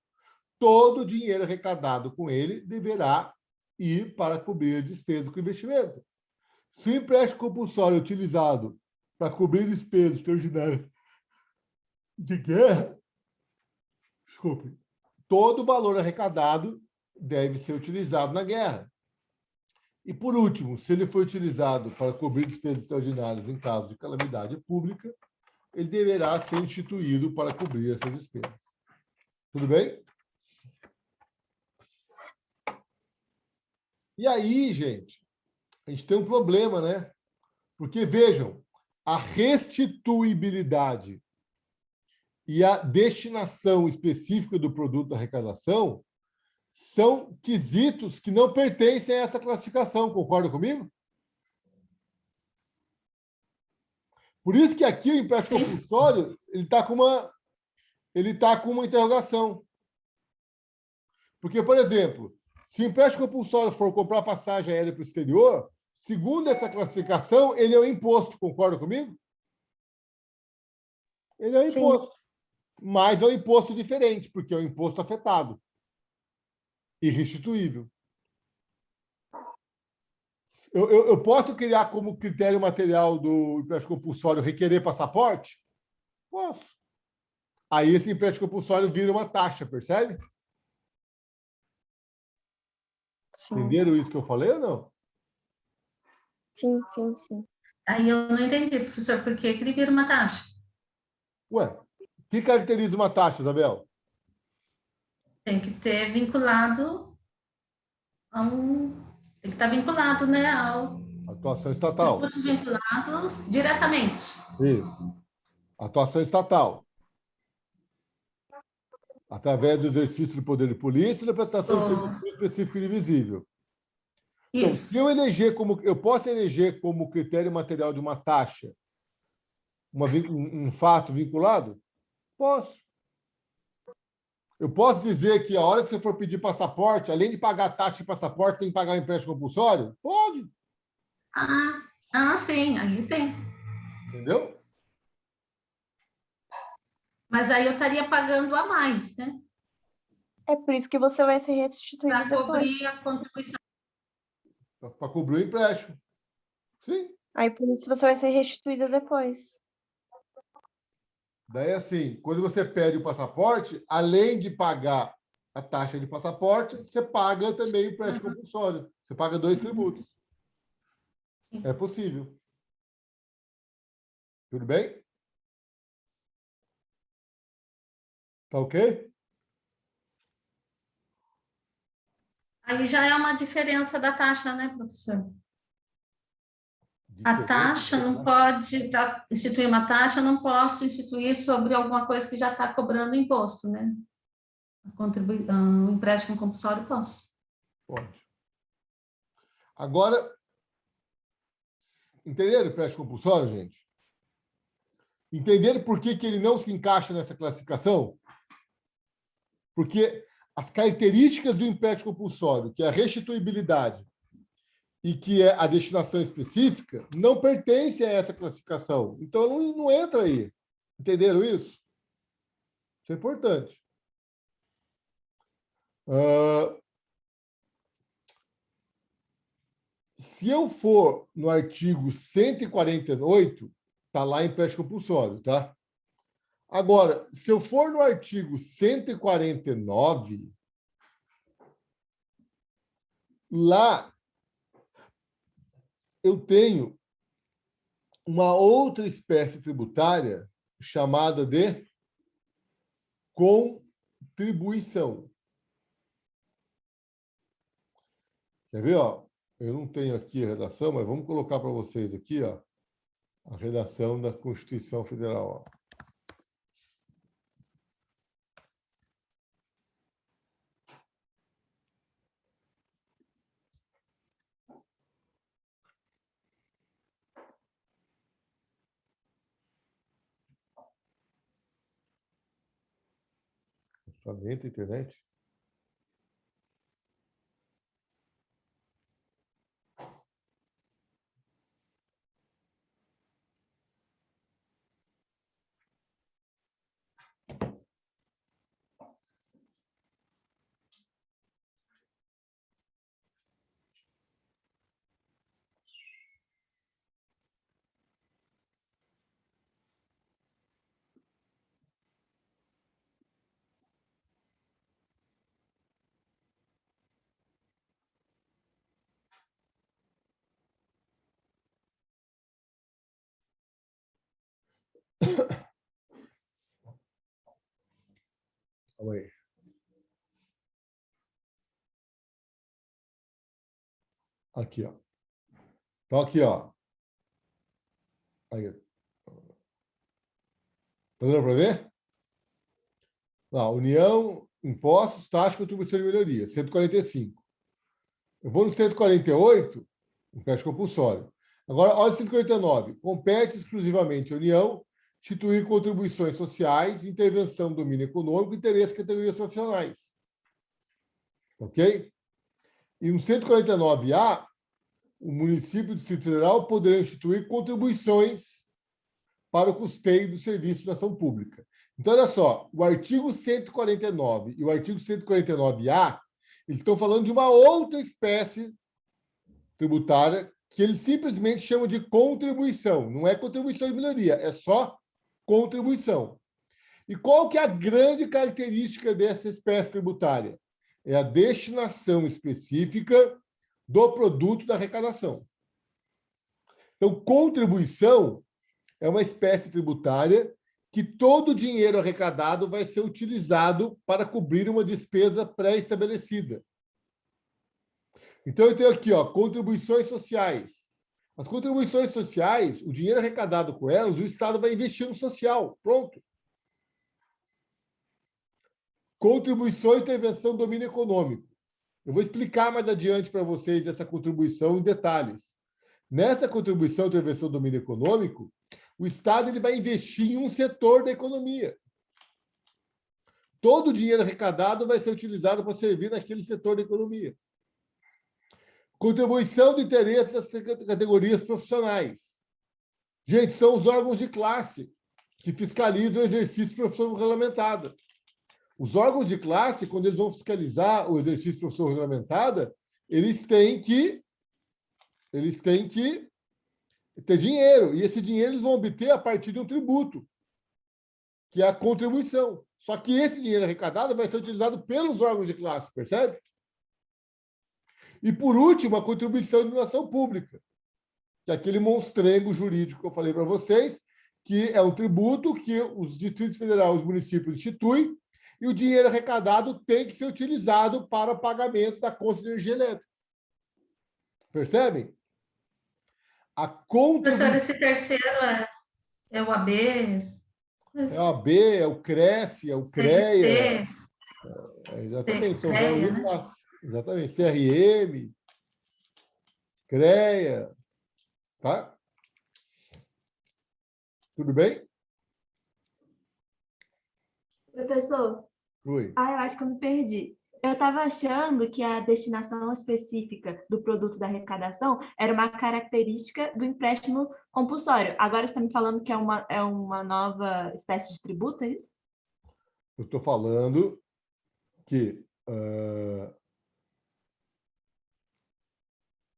todo o dinheiro arrecadado com ele deverá ir para cobrir a despesa com investimento. Se o empréstimo compulsório é utilizado para cobrir despesas extraordinárias de guerra, desculpe, todo o valor arrecadado deve ser utilizado na guerra. E, por último, se ele for utilizado para cobrir despesas extraordinárias em caso de calamidade pública, ele deverá ser instituído para cobrir essas despesas. Tudo bem? E aí, gente, a gente tem um problema, né? Porque, vejam, a restituibilidade e a destinação específica do produto da arrecadação são quesitos que não pertencem a essa classificação. Concorda comigo? Por isso que aqui o empréstimo compulsório ele está com uma interrogação. Porque, por exemplo, se o empréstimo compulsório for comprar passagem aérea para o exterior, segundo essa classificação, ele é um imposto. Concorda comigo? Ele é um imposto. Mas é um imposto diferente, porque é um imposto afetado. Irrestituível. Eu posso criar como critério material do empréstimo compulsório requerer passaporte? Posso. Aí esse empréstimo compulsório vira uma taxa, percebe? Sim. Entenderam isso que eu falei ou não? Sim. Aí eu não entendi, professor, por que ele vira uma taxa? Ué, o que caracteriza uma taxa, Isabel? Tem que ter vinculado tem que estar vinculado, né, ao atuação estatal. tributos vinculados diretamente. Isso. Atuação estatal. Através do exercício do poder de polícia e da prestação de serviço específico e divisível. Então, se eu posso eleger como critério material de uma taxa um fato vinculado? Posso. Eu posso dizer que a hora que você for pedir passaporte, além de pagar a taxa de passaporte, tem que pagar o empréstimo compulsório? Pode. Sim, aí sim. Entendeu? Mas aí eu estaria pagando a mais, né? É por isso que você vai ser restituído depois. Para cobrir a contribuição. Para cobrir o empréstimo. Sim. Aí por isso você vai ser restituída depois. Daí, assim, quando você pede o passaporte, além de pagar a taxa de passaporte, você paga também o empréstimo compulsório. Você paga 2 tributos. É possível. Tudo bem? Tá ok? Aí já é uma diferença da taxa, né, professor? A taxa não pode, para instituir uma taxa, eu não posso instituir sobre alguma coisa que já está cobrando imposto, né? O empréstimo compulsório posso. Pode. Agora, entenderam o empréstimo compulsório, gente? Entenderam por que ele não se encaixa nessa classificação? Porque as características do empréstimo compulsório, que é a restituibilidade e que é a destinação específica, não pertencem a essa classificação. Então, não entra aí. Entenderam isso? Isso é importante. Se eu for no artigo 148, está lá empréstimo compulsório, tá? Agora, se eu for no artigo 149, lá eu tenho uma outra espécie tributária chamada de contribuição. Quer ver? Ó? Eu não tenho aqui a redação, mas vamos colocar para vocês aqui, ó, a redação da Constituição Federal. Ó. Lançamento, internet. Calma aí. Aqui, ó. Então, aqui, ó. Aí. Tá dando para ver? Lá, União, impostos, taxa, contribuição de melhoria, 145. Eu vou no 148, empréstimo compulsório. Agora, olha o 149. Compete exclusivamente à União instituir contribuições sociais, intervenção do domínio econômico e interesse de categorias profissionais. Ok? E no 149A, o município e o Distrito Federal poderão instituir contribuições para o custeio do serviço de ação pública. Então, olha só, o artigo 149 e o artigo 149A, eles estão falando de uma outra espécie tributária que eles simplesmente chamam de contribuição. Não é contribuição de melhoria, é só contribuição. E qual que é a grande característica dessa espécie tributária? É a destinação específica do produto da arrecadação. Então, contribuição é uma espécie tributária que todo o dinheiro arrecadado vai ser utilizado para cobrir uma despesa pré-estabelecida. Então, eu tenho aqui, ó, contribuições sociais. As contribuições sociais, o dinheiro arrecadado com elas, o Estado vai investir no social. Pronto. Contribuições de intervenção do domínio econômico. Eu vou explicar mais adiante para vocês essa contribuição em detalhes. Nessa contribuição de intervenção do domínio econômico, o Estado ele vai investir em um setor da economia. Todo o dinheiro arrecadado vai ser utilizado para servir naquele setor da economia. Contribuição do interesse das categorias profissionais. Gente, são os órgãos de classe que fiscalizam o exercício de profissão regulamentada. Os órgãos de classe, quando eles vão fiscalizar o exercício de profissão regulamentada, eles têm que ter dinheiro. E esse dinheiro eles vão obter a partir de um tributo, que é a contribuição. Só que esse dinheiro arrecadado vai ser utilizado pelos órgãos de classe, percebe? E, por último, a contribuição de iluminação pública, que é aquele monstrengo jurídico que eu falei para vocês, que é um tributo que os distritos federais e os municípios instituem, e o dinheiro arrecadado tem que ser utilizado para o pagamento da conta de energia elétrica. Percebem? A contribuição... Professor, esse terceiro é o AB? É o AB, é o Cresce, é o CREA. Exatamente, são CREA, né? Exatamente, CRM, CREA. Tá? Tudo bem? Professor, Oi. eu acho que eu me perdi. Eu estava achando que a destinação específica do produto da arrecadação era uma característica do empréstimo compulsório. Agora você está me falando que é uma nova espécie de tributo, é isso? Eu estou falando que...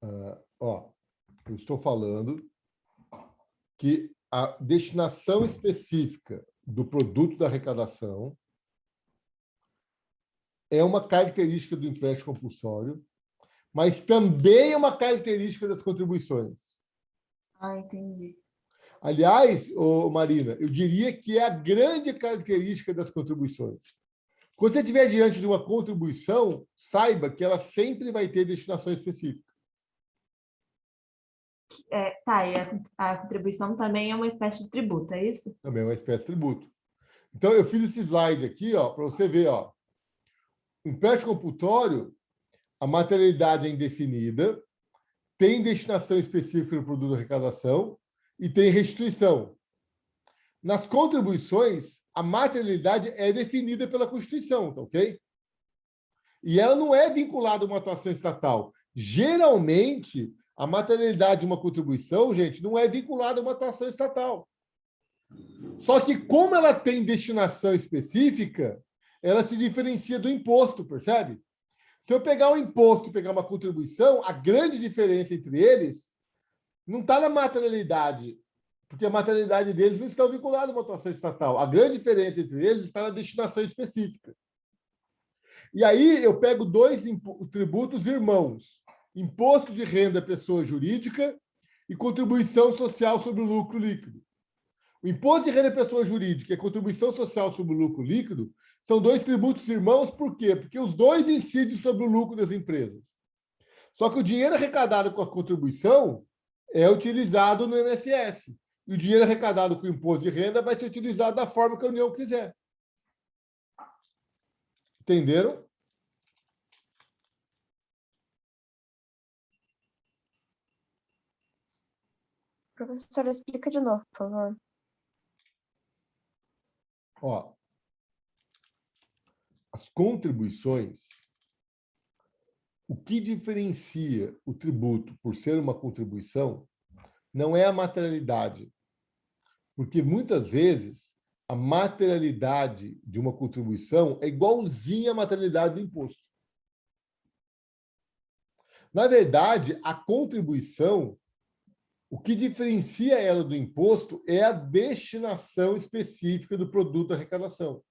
eu estou falando que a destinação específica do produto da arrecadação é uma característica do empréstimo compulsório, mas também é uma característica das contribuições. Ah, entendi. Aliás, Marina, eu diria que é a grande característica das contribuições. Quando você estiver diante de uma contribuição, saiba que ela sempre vai ter destinação específica. E a contribuição também é uma espécie de tributo, é isso? Também é uma espécie de tributo. Então, eu fiz esse slide aqui para você ver. O empréstimo compulsório, a materialidade é indefinida, tem destinação específica no produto de arrecadação e tem restituição. Nas contribuições, a materialidade é definida pela Constituição, tá ok? E ela não é vinculada a uma atuação estatal. Geralmente, a materialidade de uma contribuição, gente, não é vinculada a uma atuação estatal. Só que, como ela tem destinação específica, ela se diferencia do imposto, percebe? Se eu pegar um imposto e pegar uma contribuição, a grande diferença entre eles não está na materialidade, porque a materialidade deles não está vinculada a uma atuação estatal. A grande diferença entre eles está na destinação específica. E aí eu pego dois tributos irmãos: imposto de renda à pessoa jurídica e contribuição social sobre o lucro líquido. O imposto de renda à pessoa jurídica e a contribuição social sobre o lucro líquido São dois tributos irmãos, por quê? Porque os dois incidem sobre o lucro das empresas. Só que o dinheiro arrecadado com a contribuição é utilizado no INSS. E o dinheiro arrecadado com o imposto de renda vai ser utilizado da forma que a União quiser. Entenderam? Professora, explica de novo, por favor. Ó, as contribuições, o que diferencia o tributo por ser uma contribuição não é a materialidade, porque muitas vezes a materialidade de uma contribuição é igualzinha à materialidade do imposto. Na verdade, a contribuição, o que diferencia ela do imposto é a destinação específica do produto da arrecadação.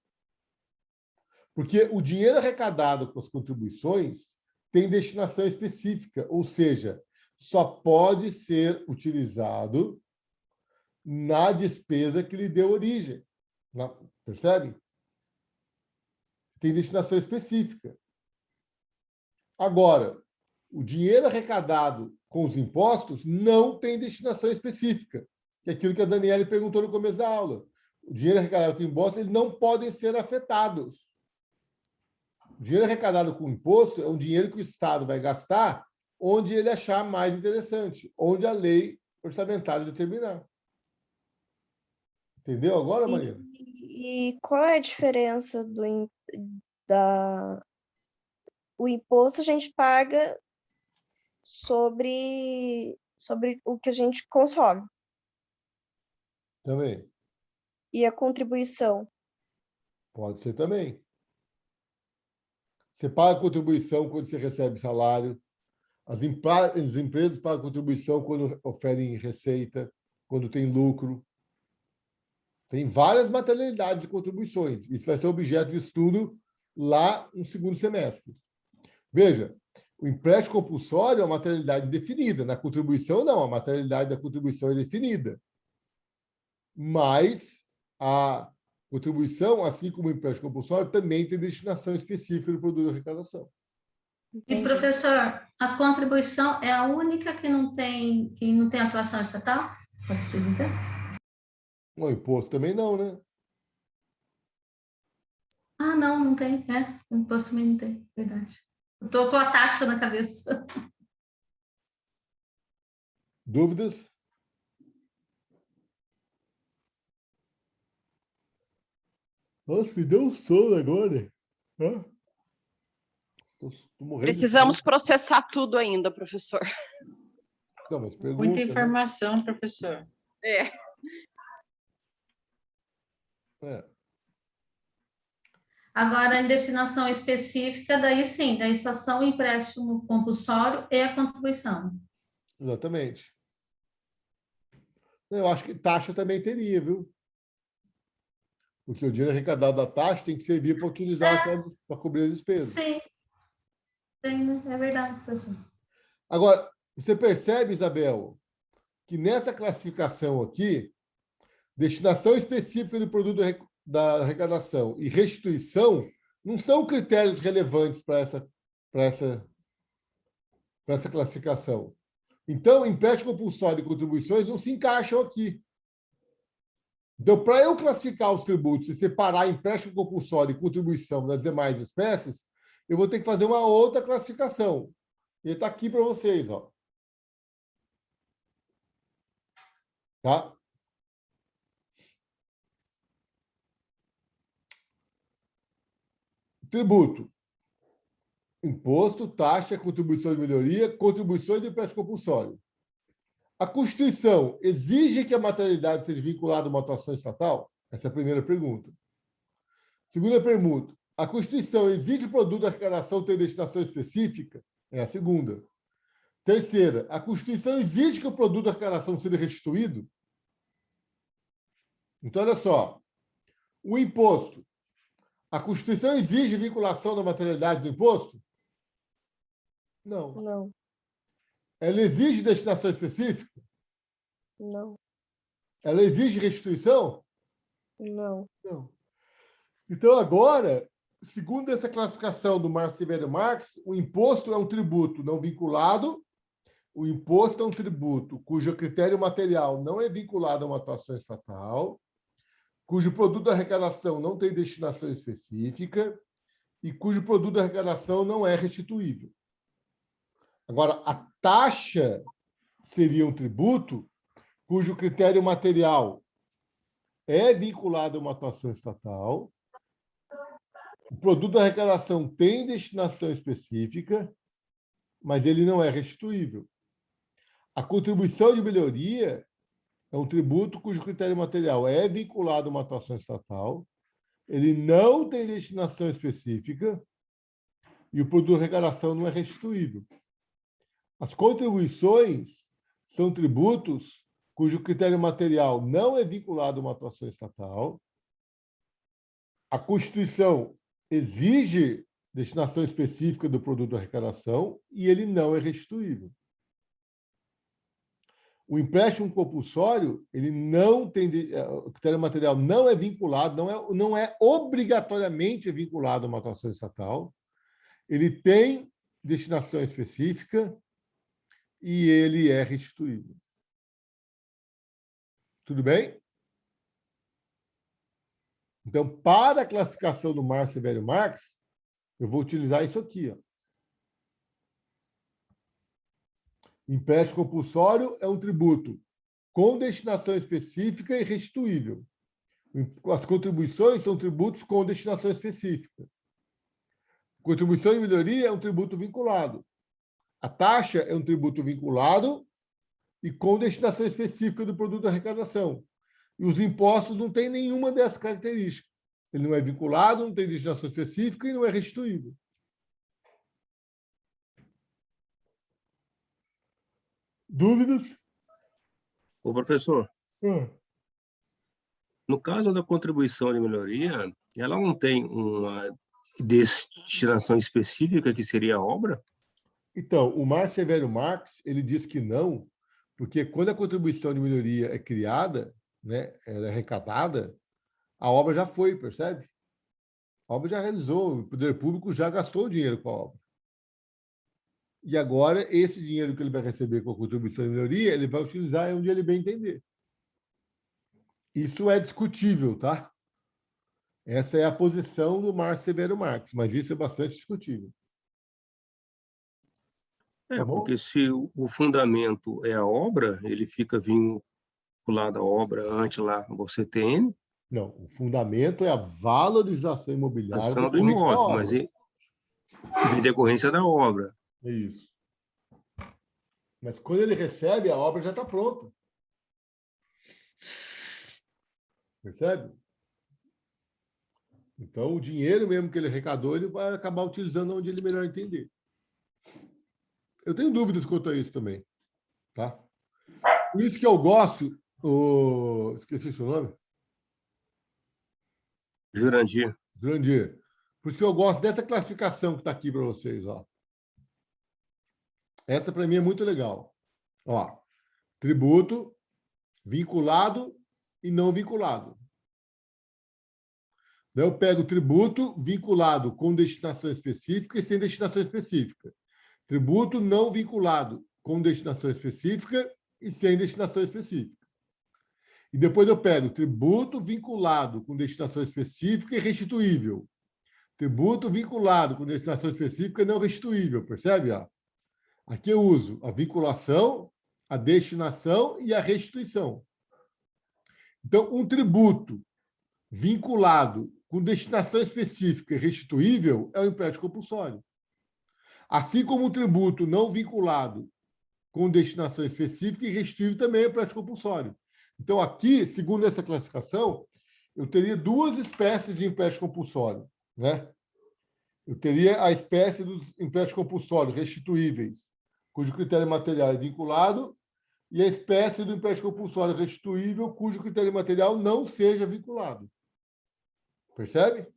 Porque o dinheiro arrecadado com as contribuições tem destinação específica, ou seja, só pode ser utilizado na despesa que lhe deu origem. Percebe? Tem destinação específica. Agora, o dinheiro arrecadado com os impostos não tem destinação específica, que é aquilo que a Daniele perguntou no começo da aula. O dinheiro arrecadado com impostos, eles não podem ser afetados. O dinheiro arrecadado com imposto é um dinheiro que o Estado vai gastar onde ele achar mais interessante, onde a lei orçamentária determinar. Entendeu agora, Marina? E qual é a diferença o imposto a gente paga sobre o que a gente consome? Também. E a contribuição? Pode ser também. Você paga contribuição quando você recebe salário. As empresas pagam contribuição quando oferem receita, quando tem lucro. Tem várias materialidades de contribuições. Isso vai ser objeto de estudo lá no segundo semestre. Veja, o empréstimo compulsório é uma materialidade definida. Na contribuição, não. A materialidade da contribuição é definida. Mas a contribuição, assim como o empréstimo compulsório, também tem destinação específica do produto de arrecadação. E, professor, a contribuição é a única que não tem atuação estatal? Pode-se dizer? O imposto também não, né? Ah, não tem. O imposto também não tem, verdade. Estou com a taxa na cabeça. Dúvidas? Nossa, me deu um sono agora. Tô morrendo. Precisamos processar tudo ainda, professor. Não, mas pergunta, muita informação, né? Professor. Agora, em destinação específica, daí sim, daí só são o empréstimo compulsório e a contribuição. Exatamente. Eu acho que taxa também teria, viu? Porque o dinheiro arrecadado da taxa tem que servir para utilizar para cobrir as despesas. Sim, é verdade, professor. Agora, você percebe, Isabel, que nessa classificação aqui, destinação específica do produto da arrecadação e restituição não são critérios relevantes para essa classificação. Então, empréstimo compulsório e contribuições não se encaixam aqui. Então, para eu classificar os tributos e separar empréstimo compulsório e contribuição das demais espécies, eu vou ter que fazer uma outra classificação. Ele está aqui para vocês, ó. Tá? Tributo. Imposto, taxa, contribuição de melhoria, contribuições de empréstimo compulsório. A Constituição exige que a materialidade seja vinculada a uma atuação estatal? Essa é a primeira pergunta. Segunda pergunta. A Constituição exige o produto da arrecadação ter destinação específica? É a segunda. Terceira. A Constituição exige que o produto da arrecadação seja restituído? Então, olha só. O imposto. A Constituição exige vinculação da materialidade do imposto? Não. Não. Ela exige destinação específica? Não. Ela exige restituição? Não. Não. Então, agora, segundo essa classificação do Marx Severo Marx, o imposto é um tributo não vinculado, o imposto é um tributo cujo critério material não é vinculado a uma atuação estatal, cujo produto da arrecadação não tem destinação específica e cujo produto da arrecadação não é restituível. Agora, a taxa seria um tributo cujo critério material é vinculado a uma atuação estatal, o produto da arrecadação tem destinação específica, mas ele não é restituível. A contribuição de melhoria é um tributo cujo critério material é vinculado a uma atuação estatal, ele não tem destinação específica e o produto da arrecadação não é restituível. As contribuições são tributos cujo critério material não é vinculado a uma atuação estatal. A Constituição exige destinação específica do produto da arrecadação e ele não é restituível. O empréstimo compulsório, ele não tem, o critério material não é vinculado, não é obrigatoriamente vinculado a uma atuação estatal, ele tem destinação específica e ele é restituível. Tudo bem? Então, para a classificação do Marx Severo Marx, eu vou utilizar isso aqui, ó. Empréstimo compulsório é um tributo com destinação específica e restituível. As contribuições são tributos com destinação específica. Contribuição de melhoria é um tributo vinculado. A taxa é um tributo vinculado e com destinação específica do produto da arrecadação. E os impostos não têm nenhuma dessas características. Ele não é vinculado, não tem destinação específica e não é restituível. Dúvidas? Ô, professor, no caso da contribuição de melhoria, ela não tem uma destinação específica que seria a obra? Então, o Marx Severo Marx, ele diz que não, porque quando a contribuição de melhoria é criada, né, ela é arrecadada, a obra já foi, percebe? A obra já realizou, o poder público já gastou o dinheiro com a obra. E agora, esse dinheiro que ele vai receber com a contribuição de melhoria, ele vai utilizar onde ele bem entender. Isso é discutível, tá? Essa é a posição do Marx Severo Marx, mas isso é bastante discutível. Tá bom? Porque se o fundamento é a obra, ele fica vinculado à obra antes lá no CTN. Não, o fundamento é a valorização imobiliária do imóvel, mas em decorrência da obra. É isso. Mas quando ele recebe, a obra já está pronta. Percebe? Então, o dinheiro mesmo que ele arrecadou, ele vai acabar utilizando onde ele melhor entender. Eu tenho dúvidas quanto a isso também. Tá? Por isso que eu gosto... Esqueci o seu nome? Jurandir. Jurandir. Por isso que eu gosto dessa classificação que está aqui para vocês. Ó. Essa, para mim, é muito legal. Ó, tributo, vinculado e não vinculado. Daí eu pego tributo vinculado com destinação específica e sem destinação específica. Tributo não vinculado com destinação específica e sem destinação específica. E depois eu pego tributo vinculado com destinação específica e restituível. Tributo vinculado com destinação específica e não restituível, percebe? Aqui eu uso a vinculação, a destinação e a restituição. Então, um tributo vinculado com destinação específica e restituível é o empréstimo compulsório. Assim como um tributo não vinculado com destinação específica e restituível também é o empréstimo compulsório. Então, aqui, segundo essa classificação, eu teria duas espécies de empréstimo compulsório, né? Eu teria a espécie dos empréstimos compulsórios restituíveis, cujo critério material é vinculado, e a espécie do empréstimo compulsório restituível, cujo critério material não seja vinculado. Percebe?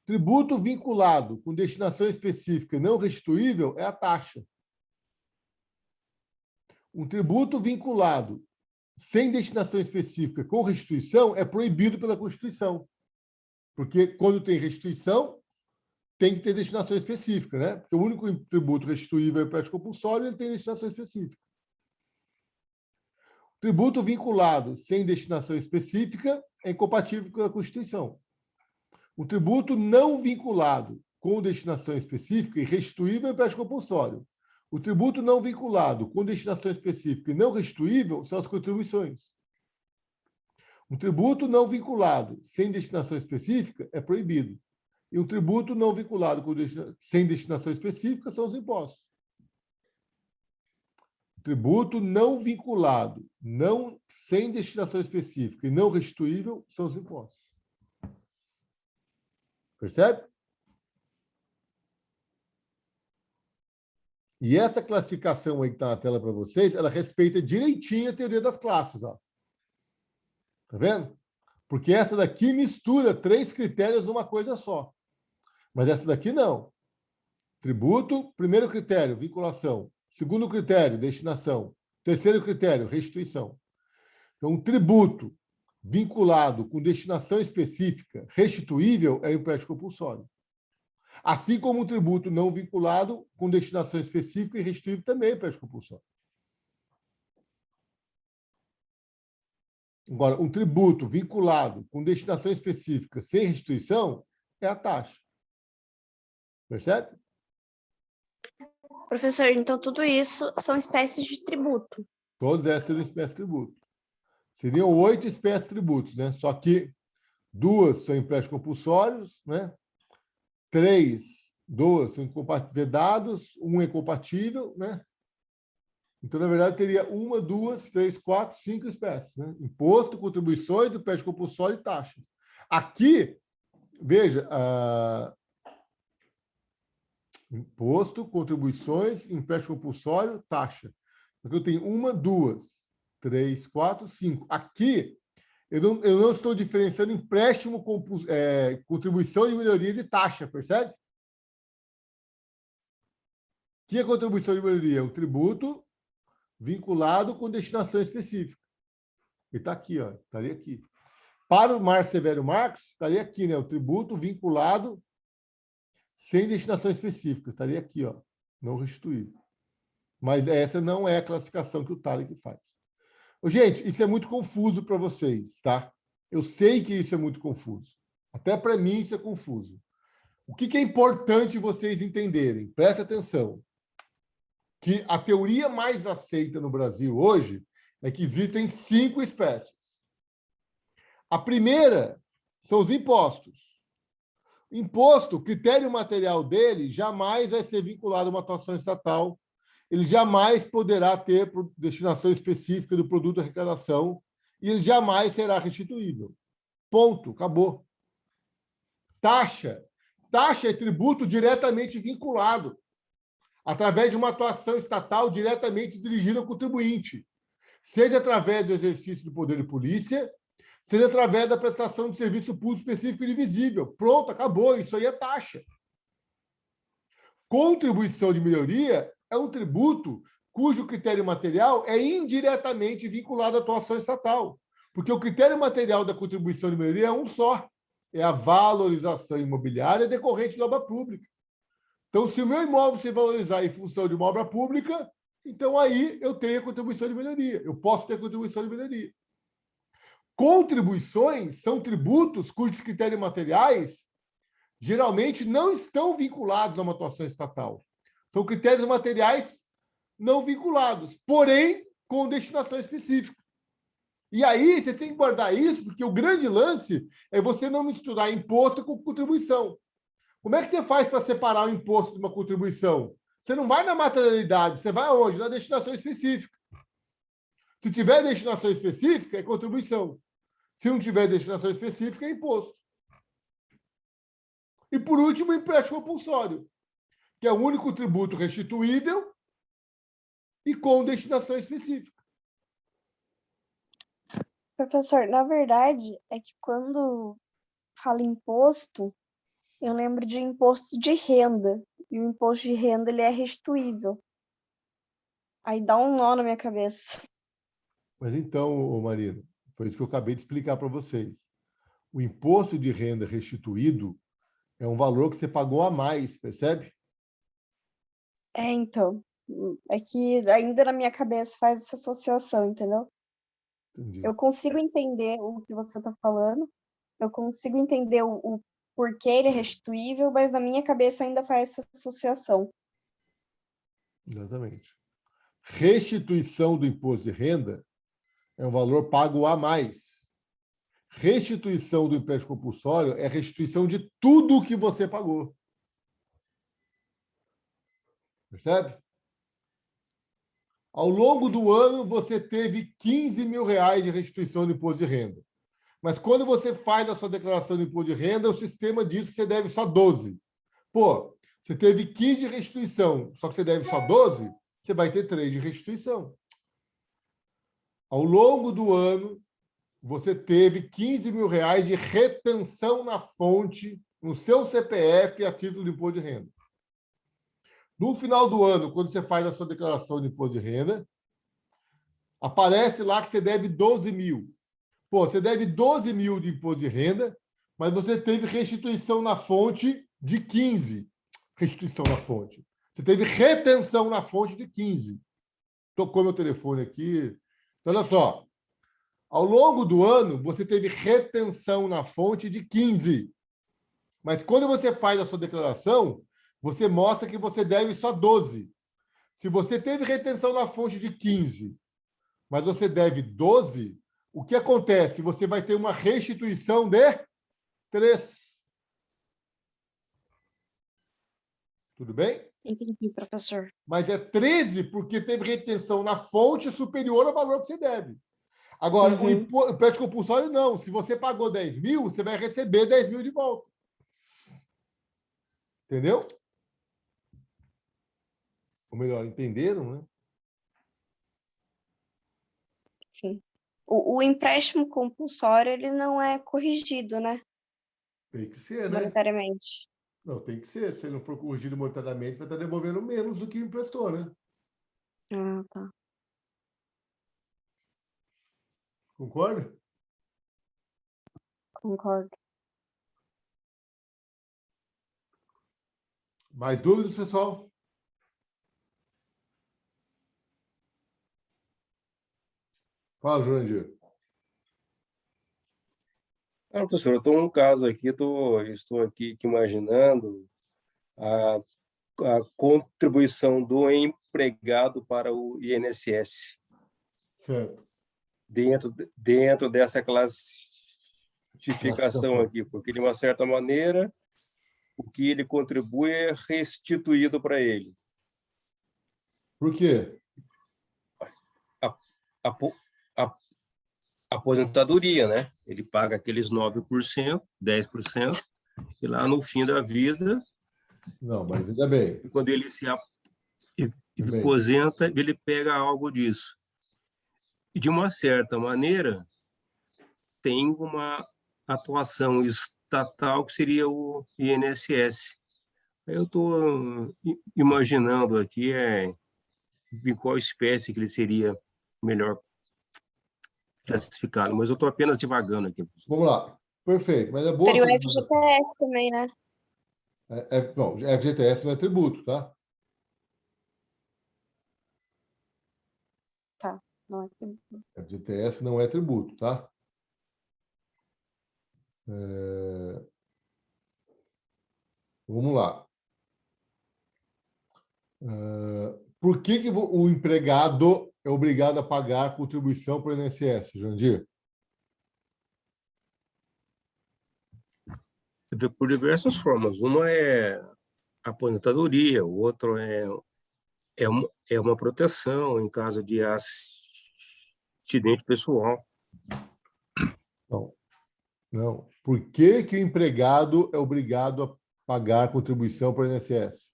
Tributo vinculado com destinação específica não restituível é a taxa. Um tributo vinculado sem destinação específica com restituição é proibido pela Constituição. Porque quando tem restituição, tem que ter destinação específica, né? Porque o único tributo restituível é o empréstimo compulsório, ele tem destinação específica. Tributo vinculado sem destinação específica é incompatível com a Constituição. O tributo não vinculado com destinação específica e restituível é empréstimo compulsório. O tributo não vinculado com destinação específica e não restituível são as contribuições. Um tributo não vinculado sem destinação específica é proibido. E um tributo não vinculado sem destinação específica são os impostos. Tributo não vinculado, sem destinação específica e não restituível são os impostos. Percebe? E essa classificação aí que está na tela para vocês, ela respeita direitinho a teoria das classes. Ó. Tá vendo? Porque essa daqui mistura 3 critérios numa coisa só. Mas essa daqui não. Tributo, primeiro critério, vinculação. Segundo critério, destinação. Terceiro critério, restituição. Então, um tributo vinculado com destinação específica, restituível, é o empréstimo compulsório. Assim como um tributo não vinculado com destinação específica e restituível também é empréstimo compulsório. Agora, um tributo vinculado com destinação específica sem restituição é a taxa. Percebe? Professor, então tudo isso são espécies de tributo. Todas essas seriam espécies de tributo. Seriam 8 espécies de tributos, né? Só que 2 são empréstimos compulsórios, né? 2 são vedados, 1 é compatível, né? Então, na verdade, teria 1, 2, 3, 4, 5 espécies, né? Imposto, contribuições, empréstimo compulsório e taxas. Aqui, veja, imposto, contribuições, empréstimo compulsório, taxa. Aqui eu tenho 1, 2, 3, 4, 5. Aqui, eu não estou diferenciando empréstimo, contribuição de melhoria de taxa, percebe? O que é contribuição de melhoria? É um tributo vinculado com destinação específica. E está aqui, ó, estaria aqui. Para o Márcio Severo Marcos, estaria aqui, né? O tributo vinculado sem destinação específica. Estaria aqui, ó, não restituído. Mas essa não é a classificação que o Tarek faz. Gente, isso é muito confuso para vocês, tá? Eu sei que isso é muito confuso. Até para mim isso é confuso. O que é importante vocês entenderem? Presta atenção. Que a teoria mais aceita no Brasil hoje é que existem 5 espécies. A primeira são os impostos. Imposto, o critério material dele jamais vai ser vinculado a uma atuação estatal. Ele jamais poderá ter destinação específica do produto de arrecadação e ele jamais será restituível. Ponto, acabou. Taxa. Taxa é tributo diretamente vinculado, através de uma atuação estatal diretamente dirigida ao contribuinte, seja através do exercício do poder de polícia, seja através da prestação de serviço público específico e divisível. Pronto, acabou. Isso aí é taxa. Contribuição de melhoria é um tributo cujo critério material é indiretamente vinculado à atuação estatal, porque o critério material da contribuição de melhoria é um só, é a valorização imobiliária decorrente da obra pública. Então, se o meu imóvel se valorizar em função de uma obra pública, então aí eu tenho a contribuição de melhoria. Eu posso ter contribuição de melhoria. Contribuições são tributos cujos critérios materiais geralmente não estão vinculados a uma atuação estatal. São critérios materiais não vinculados, porém com destinação específica. E aí você tem que guardar isso, porque o grande lance é você não misturar imposto com contribuição. Como é que você faz para separar o imposto de uma contribuição? Você não vai na materialidade, você vai aonde? Na destinação específica. Se tiver destinação específica, é contribuição. Se não tiver destinação específica, é imposto. E, por último, o empréstimo compulsório, que é o único tributo restituível e com destinação específica. Professor, na verdade, é que quando fala imposto, eu lembro de imposto de renda. E o imposto de renda ele é restituível. Aí dá um nó na minha cabeça. Mas então, Marina, foi isso que eu acabei de explicar para vocês. O imposto de renda restituído é um valor que você pagou a mais, percebe? Então, é que ainda na minha cabeça faz essa associação, entendeu? Entendi. Eu consigo entender o que você está falando, eu consigo entender o porquê ele é restituível, mas na minha cabeça ainda faz essa associação. Exatamente. Restituição do imposto de renda é um valor pago a mais. Restituição do empréstimo compulsório é restituição de tudo o que você pagou. Percebe? Ao longo do ano, você teve R$15 mil de restituição do imposto de renda. Mas quando você faz a sua declaração de imposto de renda, o sistema diz que você deve só 12. Pô, você teve 15 de restituição, só que você deve só 12, você vai ter 3 de restituição. Ao longo do ano, você teve R$15 mil de retenção na fonte, no seu CPF, a título de imposto de renda. No final do ano, quando você faz a sua declaração de imposto de renda, aparece lá que você deve 12 mil. Pô, você deve 12 mil de imposto de renda, mas você teve restituição na fonte de 15. Restituição na fonte. Você teve retenção na fonte de 15. Tocou meu telefone aqui. Então, olha só. Ao longo do ano, você teve retenção na fonte de 15. Mas quando você faz a sua declaração, você mostra que você deve só 12. Se você teve retenção na fonte de 15, mas você deve 12, o que acontece? Você vai ter uma restituição de 3. Tudo bem? Entendi, professor. Mas é 13 porque teve retenção na fonte superior ao valor que você deve. Agora, o empréstimo compulsório não. Se você pagou 10 mil, você vai receber 10 mil de volta. Entendeu? Ou melhor, entenderam, né? Sim. O empréstimo compulsório, ele não é corrigido, né? Tem que ser, né? Monetariamente. Não, tem que ser. Se ele não for corrigido monetariamente, vai estar devolvendo menos do que emprestou, né? Ah, tá. Concorda? Concordo. Mais dúvidas, pessoal? Fala, Jurandir. Professor, eu estou num caso aqui, estou aqui imaginando a contribuição do empregado para o INSS. Certo. Dentro dessa classificação aqui, porque, de uma certa maneira, o que ele contribui é restituído para ele. Por quê? A aposentadoria, né? Ele paga aqueles 9%, 10%, e lá no fim da vida... Não, mas ainda bem. Quando ele se aposenta, ele pega algo disso. E, de uma certa maneira, tem uma atuação estatal que seria o INSS. Eu estou imaginando aqui em qual espécie que ele seria melhor classificado, mas eu estou apenas divagando aqui. Vamos lá. Perfeito, mas é boa... Teria o FGTS também, né? Não, FGTS não é tributo, tá? Tá, não é tributo. FGTS não é tributo, tá? Vamos lá. Por que o empregado é obrigado a pagar contribuição para o INSS, Jandir? Por diversas formas. Uma é aposentadoria, o outro é uma proteção em caso de acidente pessoal. Não. Por que o empregado é obrigado a pagar contribuição para o INSS?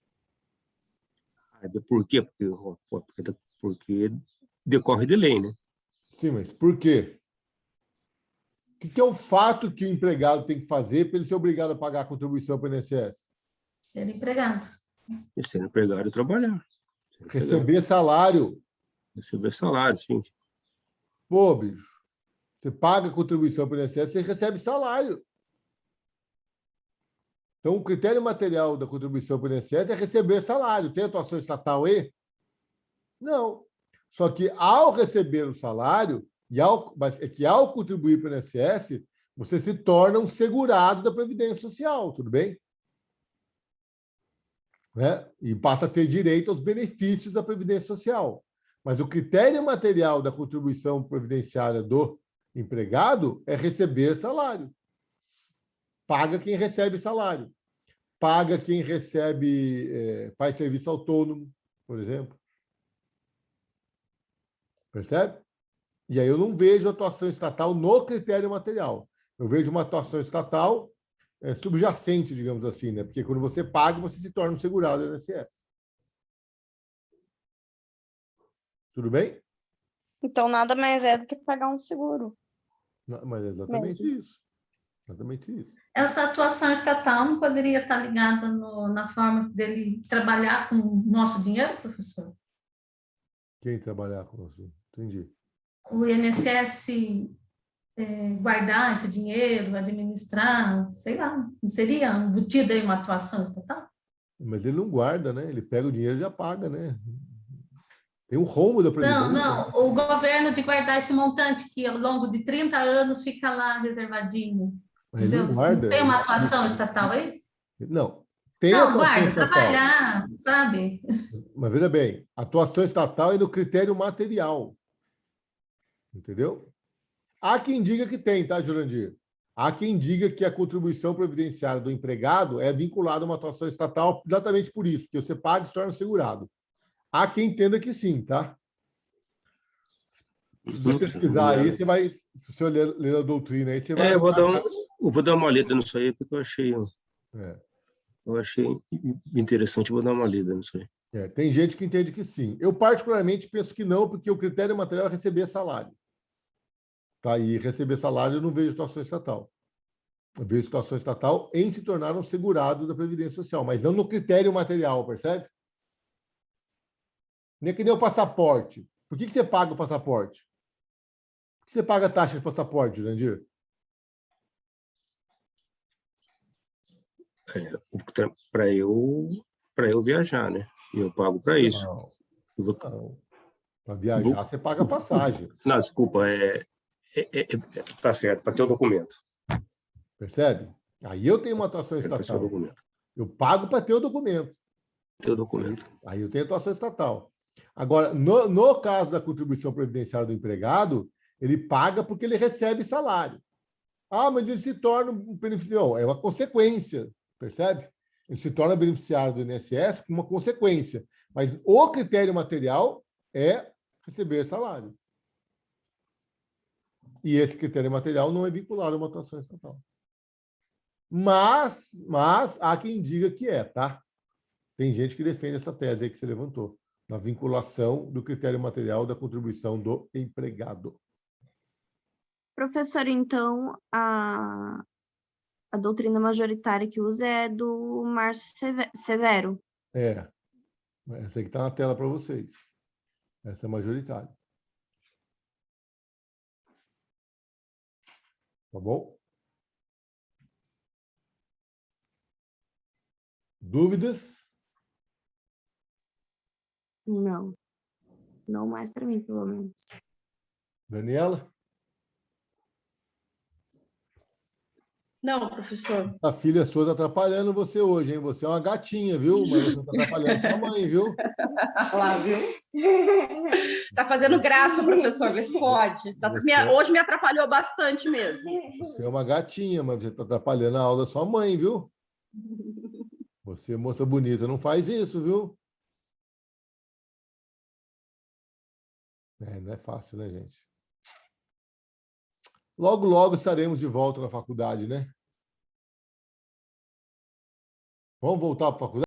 Por quê? Porque decorre de lei, né? Sim, mas por quê? O que é o fato que o empregado tem que fazer para ele ser obrigado a pagar a contribuição para o INSS? Ser empregado. Ser empregado e trabalhar. Receber salário. Receber salário, sim. Pô, bicho, você paga contribuição para o INSS, você recebe salário. Então, o critério material da contribuição para o INSS é receber salário. Tem atuação estatal aí? Não. Só que, ao receber o salário, mas é que ao contribuir para o INSS, você se torna um segurado da Previdência Social, tudo bem? Né? E passa a ter direito aos benefícios da Previdência Social. Mas o critério material da contribuição previdenciária do empregado é receber salário. Paga quem recebe salário. Paga quem recebe, faz serviço autônomo, por exemplo. Percebe? E aí eu não vejo atuação estatal no critério material. Eu vejo uma atuação estatal subjacente, digamos assim, né? Porque quando você paga, você se torna um segurado do INSS. Tudo bem? Então, nada mais é do que pagar um seguro. Mas é exatamente isso. Exatamente isso. Essa atuação estatal não poderia estar ligada na forma dele trabalhar com o nosso dinheiro, professor? Quem trabalhar com você? Entendi. O INSS guardar esse dinheiro, administrar, sei lá, não seria embutida aí uma atuação estatal? Mas ele não guarda, né? Ele pega o dinheiro e já paga, né? Tem um rombo da Previdência. Não, o governo de guardar esse montante que ao longo de 30 anos fica lá reservadinho. Mas ele não guarda. Não tem uma atuação estatal aí? Não. Tem não, atuação guarda, estatal. trabalhar, sabe? Mas veja bem, a atuação estatal é no critério material. Entendeu? Há quem diga que tem, tá, Jurandir? Há quem diga que a contribuição previdenciária do empregado é vinculada a uma atuação estatal exatamente por isso, porque você paga e se torna segurado. Há quem entenda que sim, tá? Se você pesquisar aí, você vai... Se você ler a doutrina aí, você vai... Eu vou dar uma lida nisso aí, porque eu achei interessante, vou dar uma lida nisso aí. Tem gente que entende que sim. Eu, particularmente, penso que não, porque o critério material é receber salário. Tá? E receber salário eu não vejo situação estatal. Eu vejo situação estatal em se tornar um segurado da Previdência Social, mas não no critério material, percebe? Nem que nem o passaporte. Por que você paga o passaporte? Por que você paga a taxa de passaporte, Jurandir? Para eu viajar, né? E eu pago para isso. Não. Para viajar, você paga a passagem. Não, desculpa, tá certo, para ter o documento. Percebe? Aí eu tenho uma atuação estatal. Eu pago para ter o documento. Ter o documento. Aí eu tenho atuação estatal. Agora, no caso da contribuição previdenciária do empregado, ele paga porque ele recebe salário. Ah, mas ele se torna um beneficiário. É uma consequência, percebe? Ele se torna beneficiário do INSS por uma consequência. Mas o critério material é receber salário. E esse critério material não é vinculado a uma atuação estatal. Mas há quem diga que é, tá? Tem gente que defende essa tese aí que você levantou, na vinculação do critério material da contribuição do empregado. Professor, então, a doutrina majoritária que usa é do Márcio Severo. Essa aí que está na tela para vocês. Essa é majoritária. Tá bom? Dúvidas? Não. Não mais para mim, pelo menos. Daniela? Não, professor. A filha sua está atrapalhando você hoje, hein? Você é uma gatinha, viu? Mas você está atrapalhando sua mãe, viu? Lá, viu? Tá fazendo graça, professor, vê se pode. Hoje me atrapalhou bastante mesmo. Você é uma gatinha, mas você está atrapalhando a aula da sua mãe, viu? Você, moça bonita, não faz isso, viu? Não é fácil, né, gente? Logo, logo estaremos de volta na faculdade, né? Vamos voltar para a faculdade?